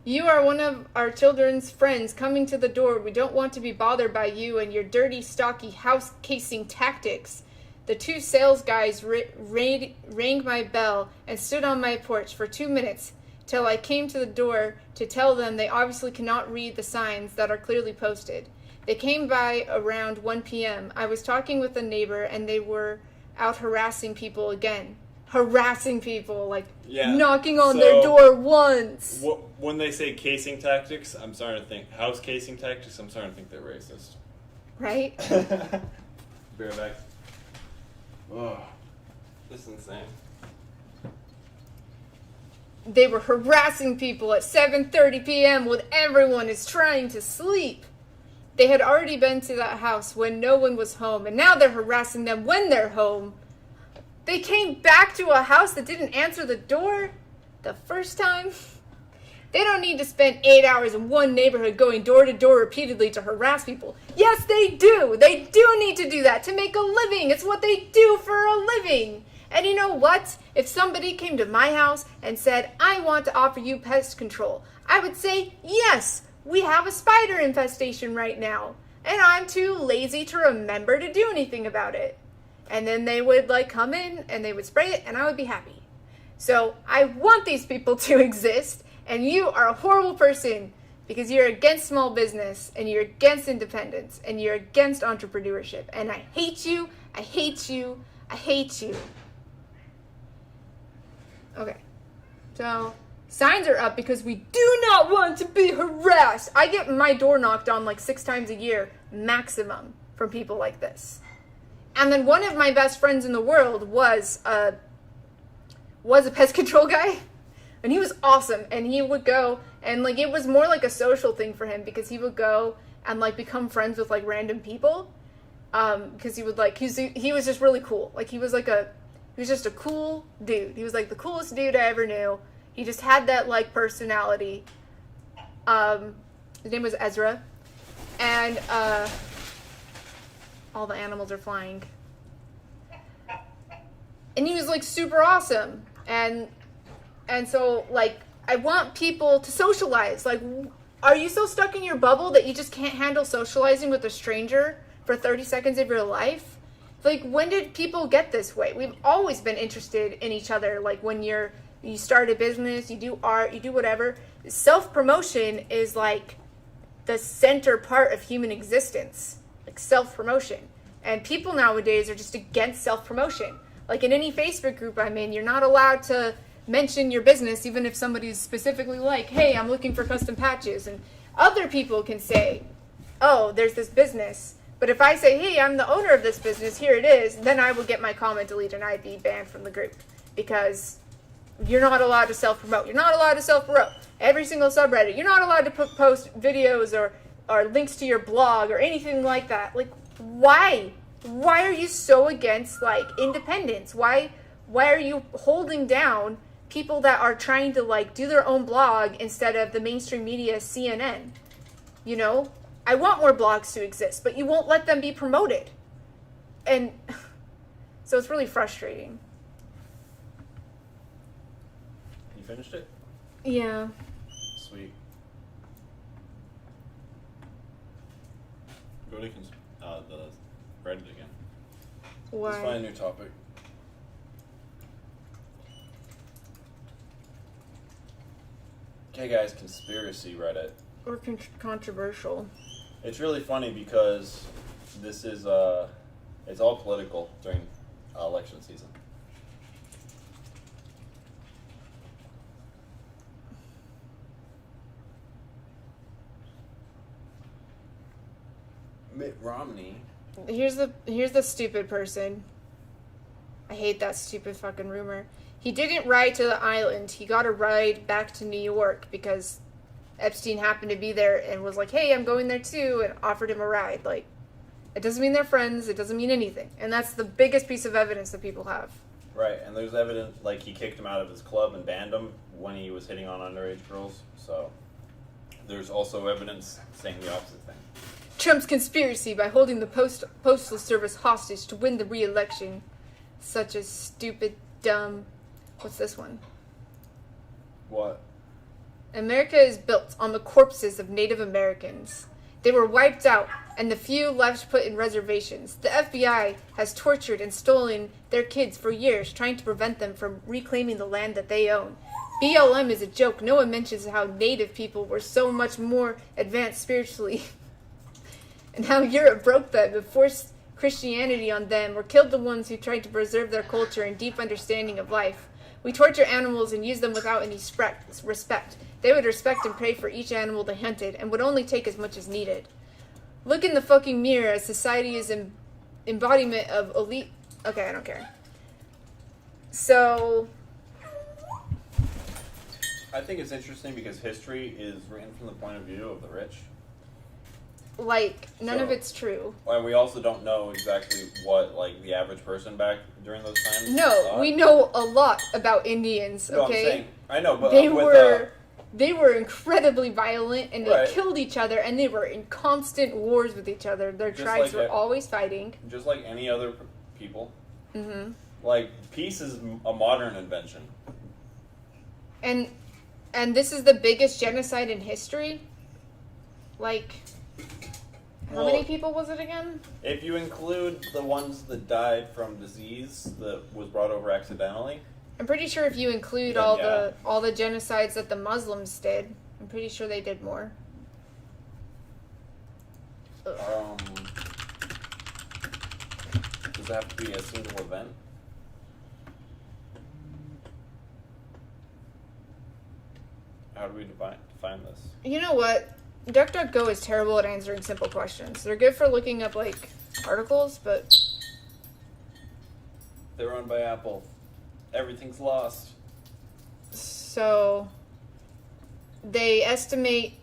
You are one of our children's friends coming to the door. We don't want to be bothered by you and your dirty, stocky house casing tactics. The two sales guys rang my bell and stood on my porch for 2 minutes till I came to the door to tell them they obviously cannot read the signs that are clearly posted. They came by around 1 p.m. I was talking with a neighbor and they were out harassing people again. Harassing people, like knocking on their door once. When they say casing tactics, I'm starting to think house casing tactics. I'm starting to think they're racist. Right? Be right back. Oh, this is insane. They were harassing people at 7:30 p.m. when everyone is trying to sleep. They had already been to that house when no one was home, and now they're harassing them when they're home. They came back to a house that didn't answer the door the first time. They don't need to spend 8 hours in one neighborhood going door to door repeatedly to harass people. Yes, they do. They do need to do that to make a living. It's what they do for a living. And you know what? If somebody came to my house and said, I want to offer you pest control, I would say, yes, we have a spider infestation right now. And I'm too lazy to remember to do anything about it. And then they would like come in and they would spray it and I would be happy. So I want these people to exist, and you are a horrible person because you're against small business and you're against independence and you're against entrepreneurship. And I hate you, I hate you, I hate you. Okay, so signs are up because we do not want to be harassed. I get my door knocked on like 6 times a year maximum from people like this. And then one of my best friends in the world was a pest control guy, and he was awesome. And he would go and like it was more like a social thing for him because he would go and like become friends with like random people, because he would like he was just really cool. Like he was just a cool dude. He was like the coolest dude I ever knew. He just had that like personality. His name was Ezra, and all the animals are flying. And he was like super awesome. And so like I want people to socialize. Like, are you so stuck in your bubble that you just can't handle socializing with a stranger for 30 seconds of your life? Like, when did people get this way? We've always been interested in each other. Like when you start a business, you do art, you do whatever. Self-promotion is like the center part of human existence. Like self-promotion. And people nowadays are just against self-promotion. Like in any Facebook group I'm in, you're not allowed to mention your business even if somebody's specifically like, hey, I'm looking for custom patches. And other people can say, oh, there's this business. But if I say, hey, I'm the owner of this business, here it is, then I will get my comment deleted and I'd be banned from the group. Because you're not allowed to self-promote. You're not allowed to self-promote. Every single subreddit, you're not allowed to post videos or links to your blog or anything like that. Like, why? Why are you so against like independence? Why are you holding down people that are trying to like do their own blog instead of the mainstream media CNN? You know, I want more blogs to exist, but you won't let them be promoted. And so it's really frustrating. You finished it? Yeah. Sweet. Go to the Reddit again. Why? Let's find a new topic. Okay, guys, conspiracy Reddit. Or controversial. It's really funny because this is it's all political during election season. Mitt Romney. Here's the stupid person. I hate that stupid fucking rumor. He didn't ride to the island. He got a ride back to New York because Epstein happened to be there and was like, "Hey, I'm going there too," and offered him a ride. Like, it doesn't mean they're friends. It doesn't mean anything. And that's the biggest piece of evidence that people have. Right, and there's evidence, like, he kicked him out of his club and banned him when he was hitting on underage girls. So there's also evidence saying the opposite thing. Trump's conspiracy by holding the postal service hostage to win the re-election. Such a stupid, dumb... What's this one? What? America is built on the corpses of Native Americans. They were wiped out, and the few left put in reservations. The FBI has tortured and stolen their kids for years, trying to prevent them from reclaiming the land that they own. BLM is a joke. No one mentions how Native people were so much more advanced spiritually, and how Europe broke them and forced Christianity on them, or killed the ones who tried to preserve their culture and deep understanding of life. We torture animals and use them without any respect. They would respect and pray for each animal they hunted, and would only take as much as needed. Look in the fucking mirror, as society is an embodiment of elite... Okay, I don't care. So... I think it's interesting because history is written from the point of view of the rich. Like, none So- of it's true. And we also don't know exactly what, like, the average person back during those times No, thought. we know a lot about Indians, No, I'm okay? saying, I know, but They were incredibly violent, and they Right. killed each other, and they were in constant wars with each other. Their Just tribes like were it- always fighting. just like any other people, Hmm. like, peace is a modern invention. And this is the biggest genocide in history? Like, how Well, many people was it again? If you include the ones that died from disease that was brought over accidentally, I'm pretty sure if you include Then, all the genocides that the Muslims did, I'm pretty sure they did more. Ugh. does it have to be a single event? How do we define this? You know what? DuckDuckGo is terrible at answering simple questions. They're good for looking up, like, articles, but... They're owned by Apple. Everything's lost. So, they estimate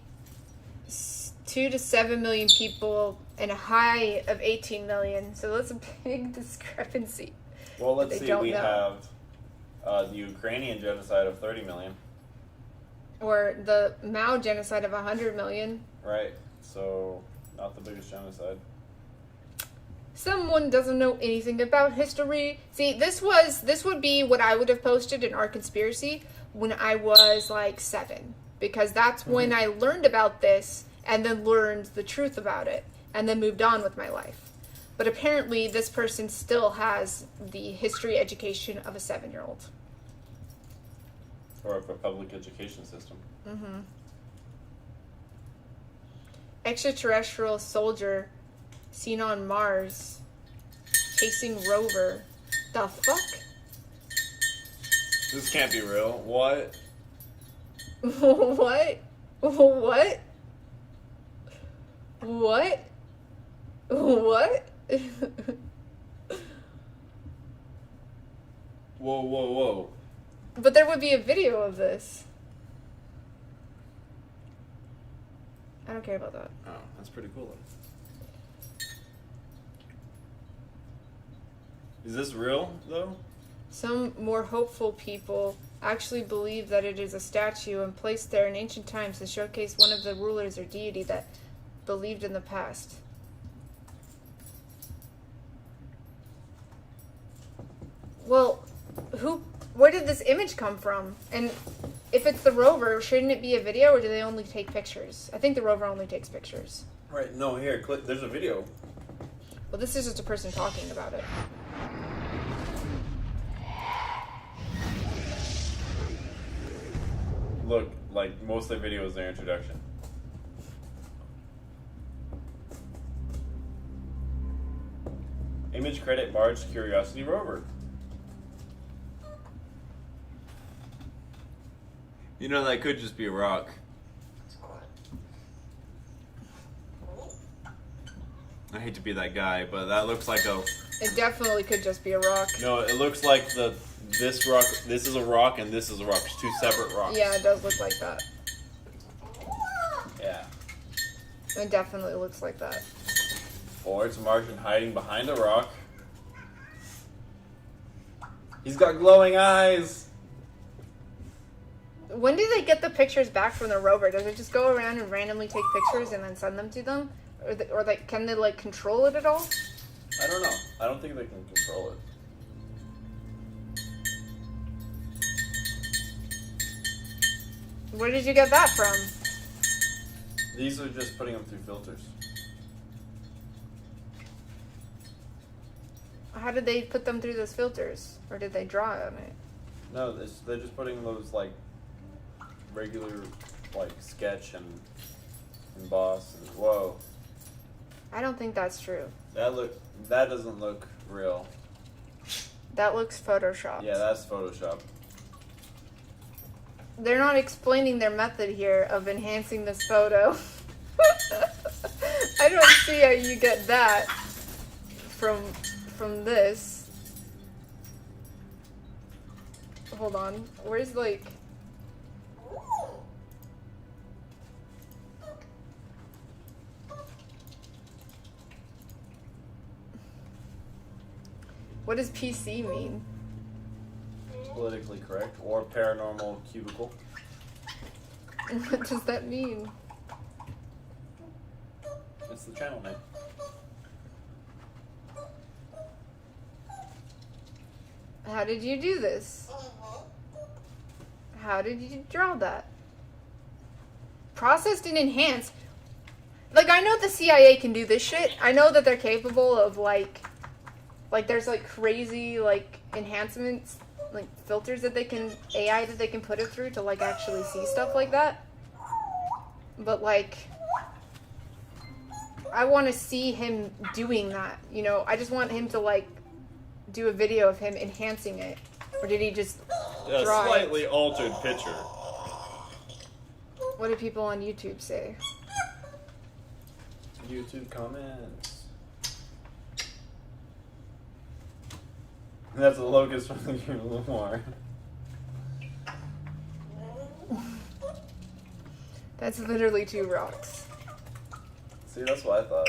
2 to 7 million people and a high of 18 million. So that's a big discrepancy. Well, let's They see. don't We know. have the Ukrainian genocide of 30 million, Or the Mao genocide of 100 million. right? So, not the biggest genocide. Someone doesn't know anything about history. See, this would be what I would have posted in our conspiracy when I was like 7. Because that's when I learned about this and then learned the truth about it and then moved on with my life. But apparently this person still has the history education of a 7-year-old. Or of a public education system. Mm-hmm. Extraterrestrial soldier seen on Mars chasing rover. The fuck? This can't be real. What? What? What? What? What? Whoa, whoa, whoa. But there would be a video of this. I don't care about that. Oh, that's pretty cool then. Is this real, though? Some more hopeful people actually believe that it is a statue and placed there in ancient times to showcase one of the rulers or deity that believed in the past. Well, where did this image come from? And if it's the rover, shouldn't it be a video, or do they only take pictures? I think the rover only takes pictures. Right. No, here, click. There's a video. Well, this is just a person talking about it. Look, like most of the video is their introduction. Image credit Mars Curiosity rover. You know, that could just be a rock. I hate to be that guy, but that looks like a... It definitely could just be a rock. No, it looks like this rock, this is a rock, and this is a rock. It's two separate rocks. Yeah, it does look like that. Yeah. It definitely looks like that. Or it's a Martian hiding behind a rock. He's got glowing eyes! When do they get the pictures back from the rover? Does it just go around and randomly take pictures and then send them to them? Or can they, like, control it at all? I don't know. I don't think they can control it. Where did you get that from? These are just putting them through filters. How did they put them through those filters? Or did they draw on it? No, they're just putting those, like, regular, like, sketch and emboss and whoa. I don't think that's true. That doesn't look real. That looks photoshopped. Yeah, that's Photoshop. They're not explaining their method here of enhancing this photo. I don't see how you get that from this. Hold on. Where's, like... What does PC mean? Politically correct. Or paranormal cubicle. What does that mean? It's the channel name. How did you do this? How did you draw that? Processed and enhanced. Like, I know the CIA can do this shit. I know that they're capable of, like there's, like, crazy, like, enhancements, like, filters that they can, AI that they can put it through to, like, actually see stuff like that. But, like, I want to see him doing that, you know? I just want him to, like, do a video of him enhancing it. Or did he just draw A slightly altered picture. What do people on YouTube say? YouTube comments. That's a locust from the game a little more. That's literally two rocks. See, that's what I thought.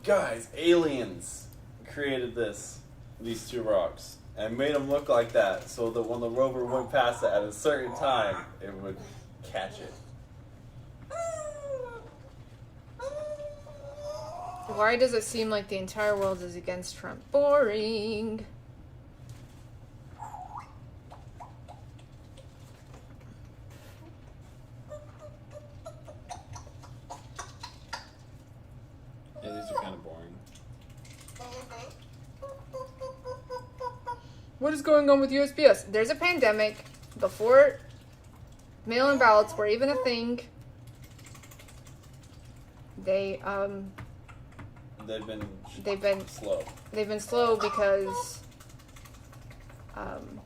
Guys, aliens created these two rocks, and made them look like that, so that when the rover went past it at a certain time, it would catch it. Why does it seem like the entire world is against Trump? Boring. Yeah, these are kind of boring. What is going on with USPS? There's a pandemic. Before mail-in ballots were even a thing, they've been slow. They've been slow because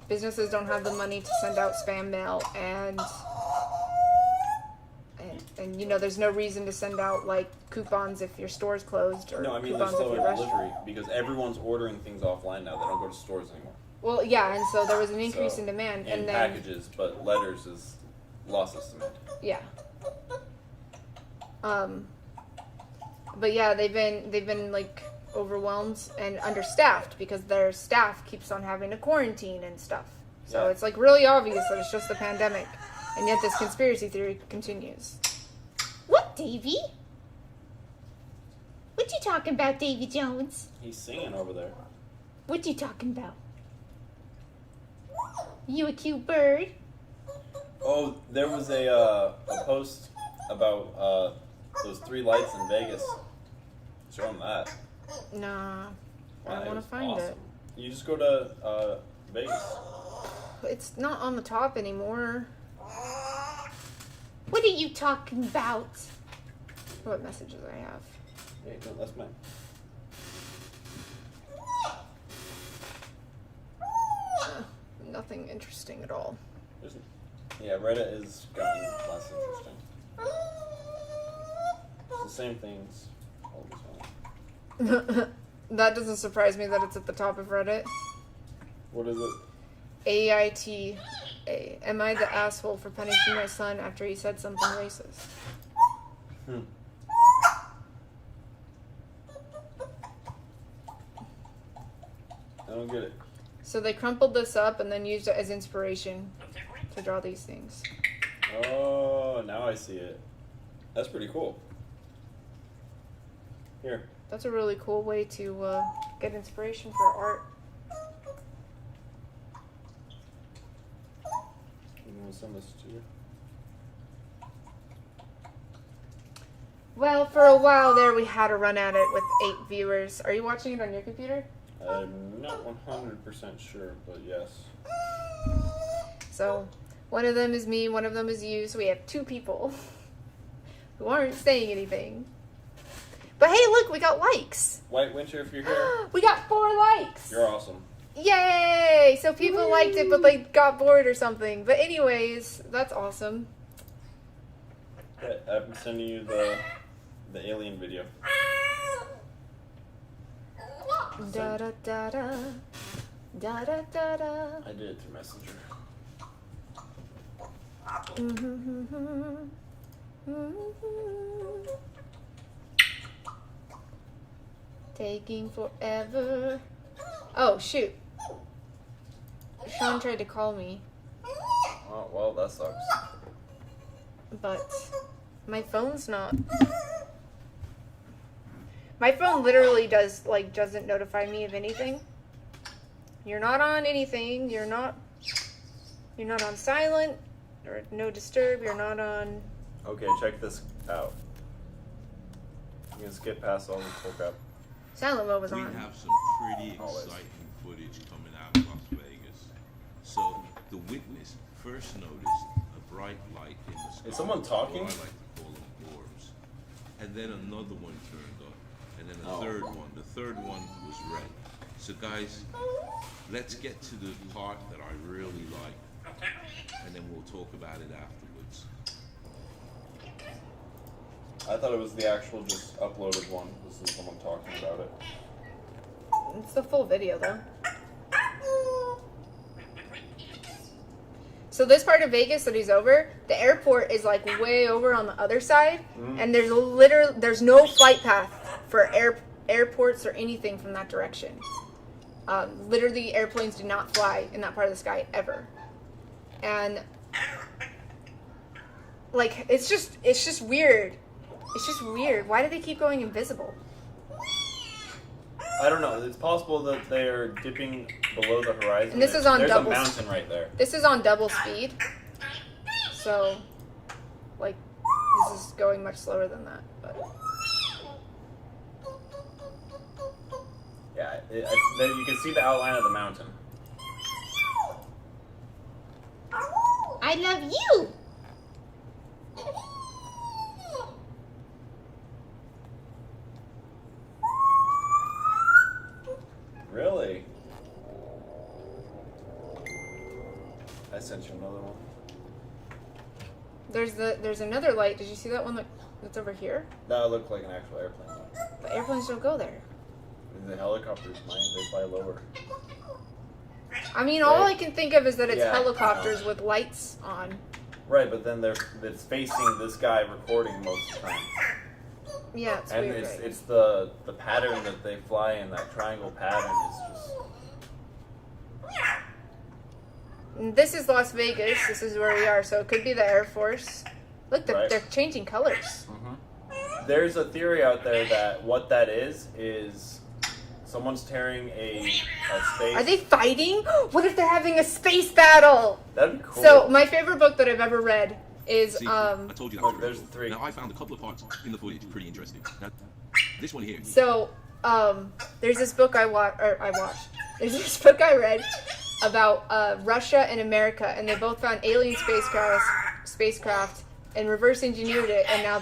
businesses don't have the money to send out spam mail, and you know, there's no reason to send out, like, coupons if your store's closed, or No, I mean, they're coupons slow if in your delivery because everyone's ordering things offline now. They don't go to stores anymore. Well, yeah, and so there was an increase in demand, And and then packages, but letters is lost its demand. yeah. But yeah, they've been like overwhelmed and understaffed because their staff keeps on having to quarantine and stuff. So Yeah. it's like really obvious that it's just the pandemic, and yet this conspiracy theory continues. What, Davy? What you talking about, Davy Jones? He's singing over there. What you talking about? You a cute bird? Oh, there was a post about those 3 lights in Vegas. Show them that. Nah, I Wow, want to it's find awesome. it. You just go to Vegas. It's not on the top anymore. What are you talking about? What messages I have? Hey, no, that's mine. Nothing interesting at all. Yeah, Reddit is gotten less interesting. It's the same things all the time. That doesn't surprise me that it's at the top of Reddit. What is it? AITA. Am I the asshole for punishing my son after he said something racist? I don't get it. So they crumpled this up and then used it as inspiration to draw these things. Oh, now I see it. That's pretty cool. Here. That's a really cool way to get inspiration for art. I'm going to send this to you. Well, for a while there, we had a run at it with 8 viewers. Are you watching it on your computer? I'm not 100% sure, but yes. So, one of them is me, one of them is you, so we have 2 people who aren't saying anything. But hey, look, we got likes. White Winter, if you're here, We got 4 likes. you're awesome. Yay! So people liked it, but they got bored or something. But anyways, that's awesome. Yeah, I'm sending you the alien video. Da da da da. Da da da da. I did it through Messenger. Taking forever. Oh, shoot. Sean tried to call me, Oh, well, that sucks. but my phone's not. My phone literally doesn't notify me of anything. You're not on anything. You're not on silent or no disturb. You're not on. Okay, check this out. You can skip past all the full crap. Silent mode was We on. have some pretty Always. exciting footage coming out of Las Vegas. So the witness first noticed a bright light in the sky. Is someone talking? Or I like to call them orbs. And then another one turned up. And then a Oh. third one. The third one was red. So guys, let's get to the part that I really like. And then we'll talk about it afterwards. I thought it was the actual just uploaded one. This is someone talking about it. It's the full video though. So this part of Vegas that he's over, the airport is like way over on the other side, and there's no flight path for airports or anything from that direction. Literally, airplanes do not fly in that part of the sky ever, and like it's just weird. It's just weird. Why do they keep going invisible? I don't know. It's possible that they are dipping below the horizon. And this is on There's double a mountain right there. This is on double speed, so like this is going much slower than that. But Yeah, you can see the outline of the mountain. I love you. Really? I sent you another one. There's another light. Did you see that one that's over here? That would look like an actual airplane. The airplanes don't go there. The helicopters, mine, they fly lower. I mean, all Right. I can think of is that it's Yeah, helicopters with lights on. Right, but then it's facing this guy recording most of the time. Yeah, it's And weird. it's Right? it's the pattern that they fly in, that triangle pattern is just... And this is Las Vegas. This is where we are. So it could be the Air Force. Look, Right. they're changing colors. There's a theory out there that what that is Someone's tearing a space. Are they fighting? What if they're having a space battle? That'd be cool. So my favorite book that I've ever read is See, I told you that. there's 3. Now I found a couple of parts in the footage pretty interesting. Now, this one here. so there's this book I watched. There's this book I read about Russia and America, and they both found alien spacecraft and reverse engineered it, and now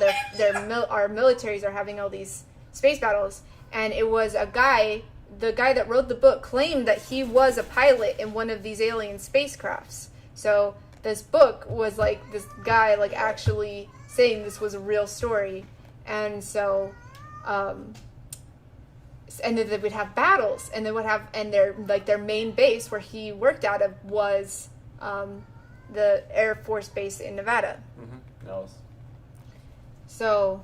our militaries are having all these space battles. And it was the guy that wrote the book claimed that he was a pilot in one of these alien spacecrafts. So this book was like this guy like actually saying this was a real story, and so and then they would have battles, and they would have, and their main base where he worked out of was the Air Force Base in Nevada. No. So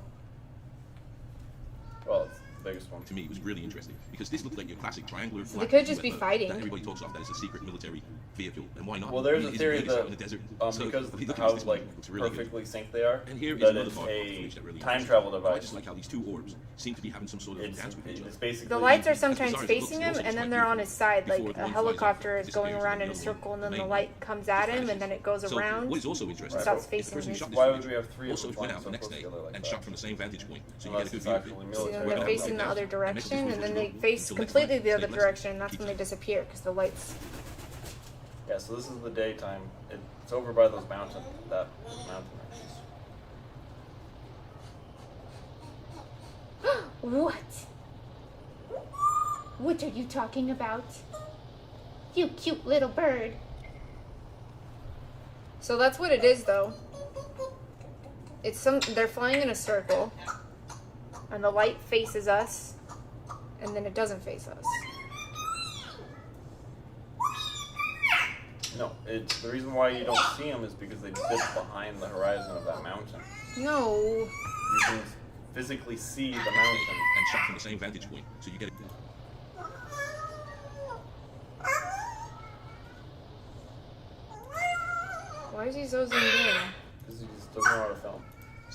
Well, it's the biggest one. To me, it was really interesting because this looked like your classic triangular. They could just be fighting. That everybody talks about that it's a secret military vehicle, and why not? Well, there's I a mean, theory it's out that in the desert. because if you look at how this one, like it looks really good. perfectly synced they are, And here is that another it's part of the a footage that really time interests travel me. I device. just like how these 2 orbs seem to be having some sort of dance with each other. It's basically the lights are As sometimes bizarre as it looks, facing it him, also and looks then quite they're on beautiful. his side, Before like one a flies off, helicopter is going disappears, around and in a the other circle, and then the the main light one, comes just at him, vanishes. and then it goes So around. what is also interesting Stops is the facing person who him. shot this Why would footage we have 3 of also them went flying out so the next close day together like and that? shot from the same vantage point, so you Unless get a it's good view of actually it. So military. then they're facing the other direction, and then they face completely the other direction, and that's when they disappear because the lights. Yeah, so this is the daytime. It's over by those mountain ranges. What? What are you talking about? You cute little bird. So that's what it is, though. They're flying in a circle, and the light faces us, and then it doesn't face us. No, it's the reason why you don't see them is because they dip behind the horizon of that mountain. No. You can physically see the mountain. And shot from the same vantage point, so you get a Why is he so zoomed in? Because he just doesn't know how to film.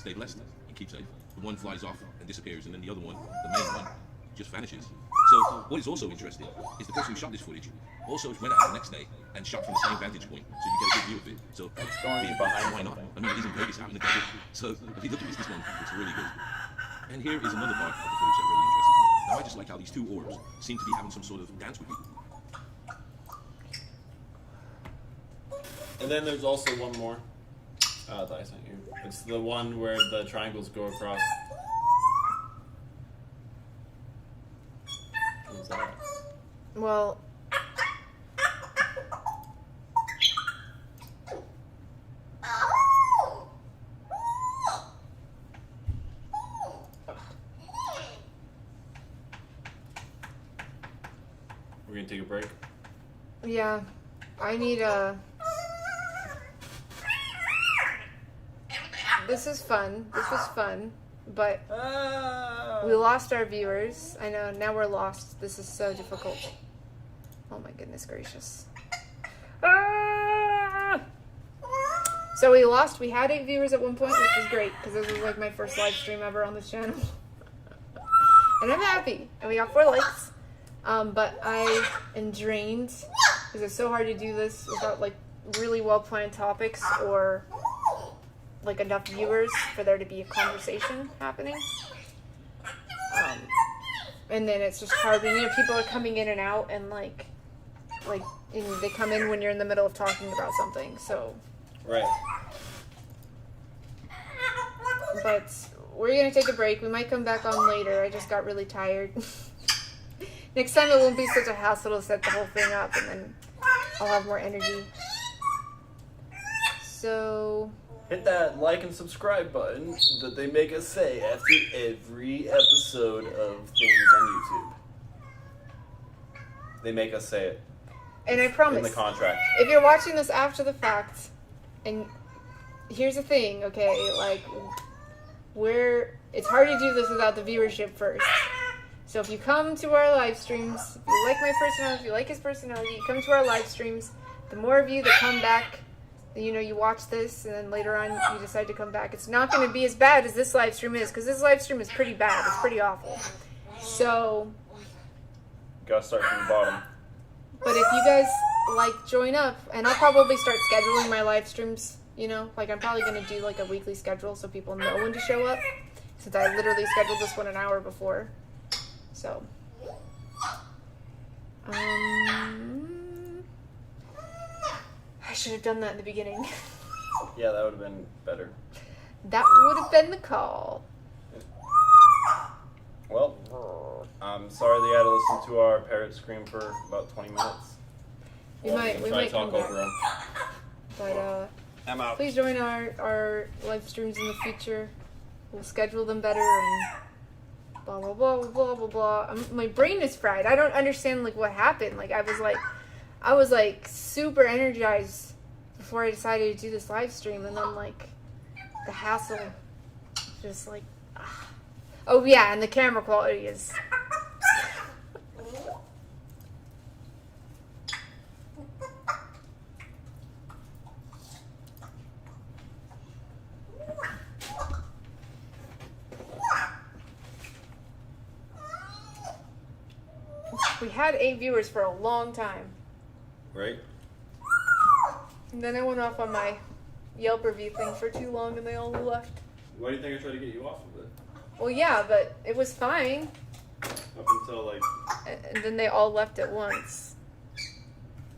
stay blessed and keep safe. The one flies off and disappears, and then the other one, the main one, just vanishes. So what is also interesting is the person who shot this footage also went out the next day and shot from the same vantage point, so you get a good view of it. So It's going behind why not? something. I mean, he's in Vegas out in the desert. So if you look at this one, it's really good. And here is another part of the footage that really interests me. Now I just like how these 2 orbs seem to be having some sort of dance with people. And then there's also one more that I sent you. It's the one where the triangles go across. What was that? Well, We're gonna take a break. yeah, I need a. This is fun. This was fun, but we lost our viewers. I know, now we're lost. This is so difficult. Oh my goodness gracious. Ah! So we had 8 viewers at one point, which was great, because this was like my first live stream ever on this channel. And I'm happy. And we got 4 likes. But I am drained, because it's so hard to do this without like really well planned topics or like enough viewers for there to be a conversation happening. And then it's just hard when people are coming in and out, and like they come in when you're in the middle of talking about something. So Right. but we're gonna take a break. We might come back on later. I just got really tired. Next time it won't be such a hassle to set the whole thing up, and then I'll have more energy. So Hit that like and subscribe button that they make us say after every episode of things on YouTube. They make us say it and I in promise, the contract. if you're watching this after the fact, and here's the thing, okay, like it's hard to do this without the viewership first. So if you come to our live streams, if you like my personality, if you like his personality, you come to our live streams, the more of you that come back, you watch this, and then later on you decide to come back, it's not going to be as bad as this live stream is, because this live stream is pretty bad. It's pretty awful. So Gotta start from the bottom. But if you guys like join up, and I'll probably start scheduling my live streams, you know, like I'm probably gonna do like a weekly schedule so people know when to show up, since I literally scheduled this one an hour before. So I should have done that in the beginning. Yeah, that would have been better. That would have been the call. Well, I'm sorry they had to listen to our parrot scream for about 20 minutes. We Try might to talk come back. over them. But I'm out. please join our live streams in the future. We'll schedule them better and blah blah blah blah blah blah. My brain is fried. I don't understand like what happened. Like I was like super energized before I decided to do this live stream, and then like the hassle, just like, oh yeah, and the camera quality is. We had 8 viewers for a long time. Right? And then I went off on my Yelp review thing for too long and they all left. Why do you think I tried to get you off of it? Well, yeah, but it was fine. Up until like... And then they all left at once.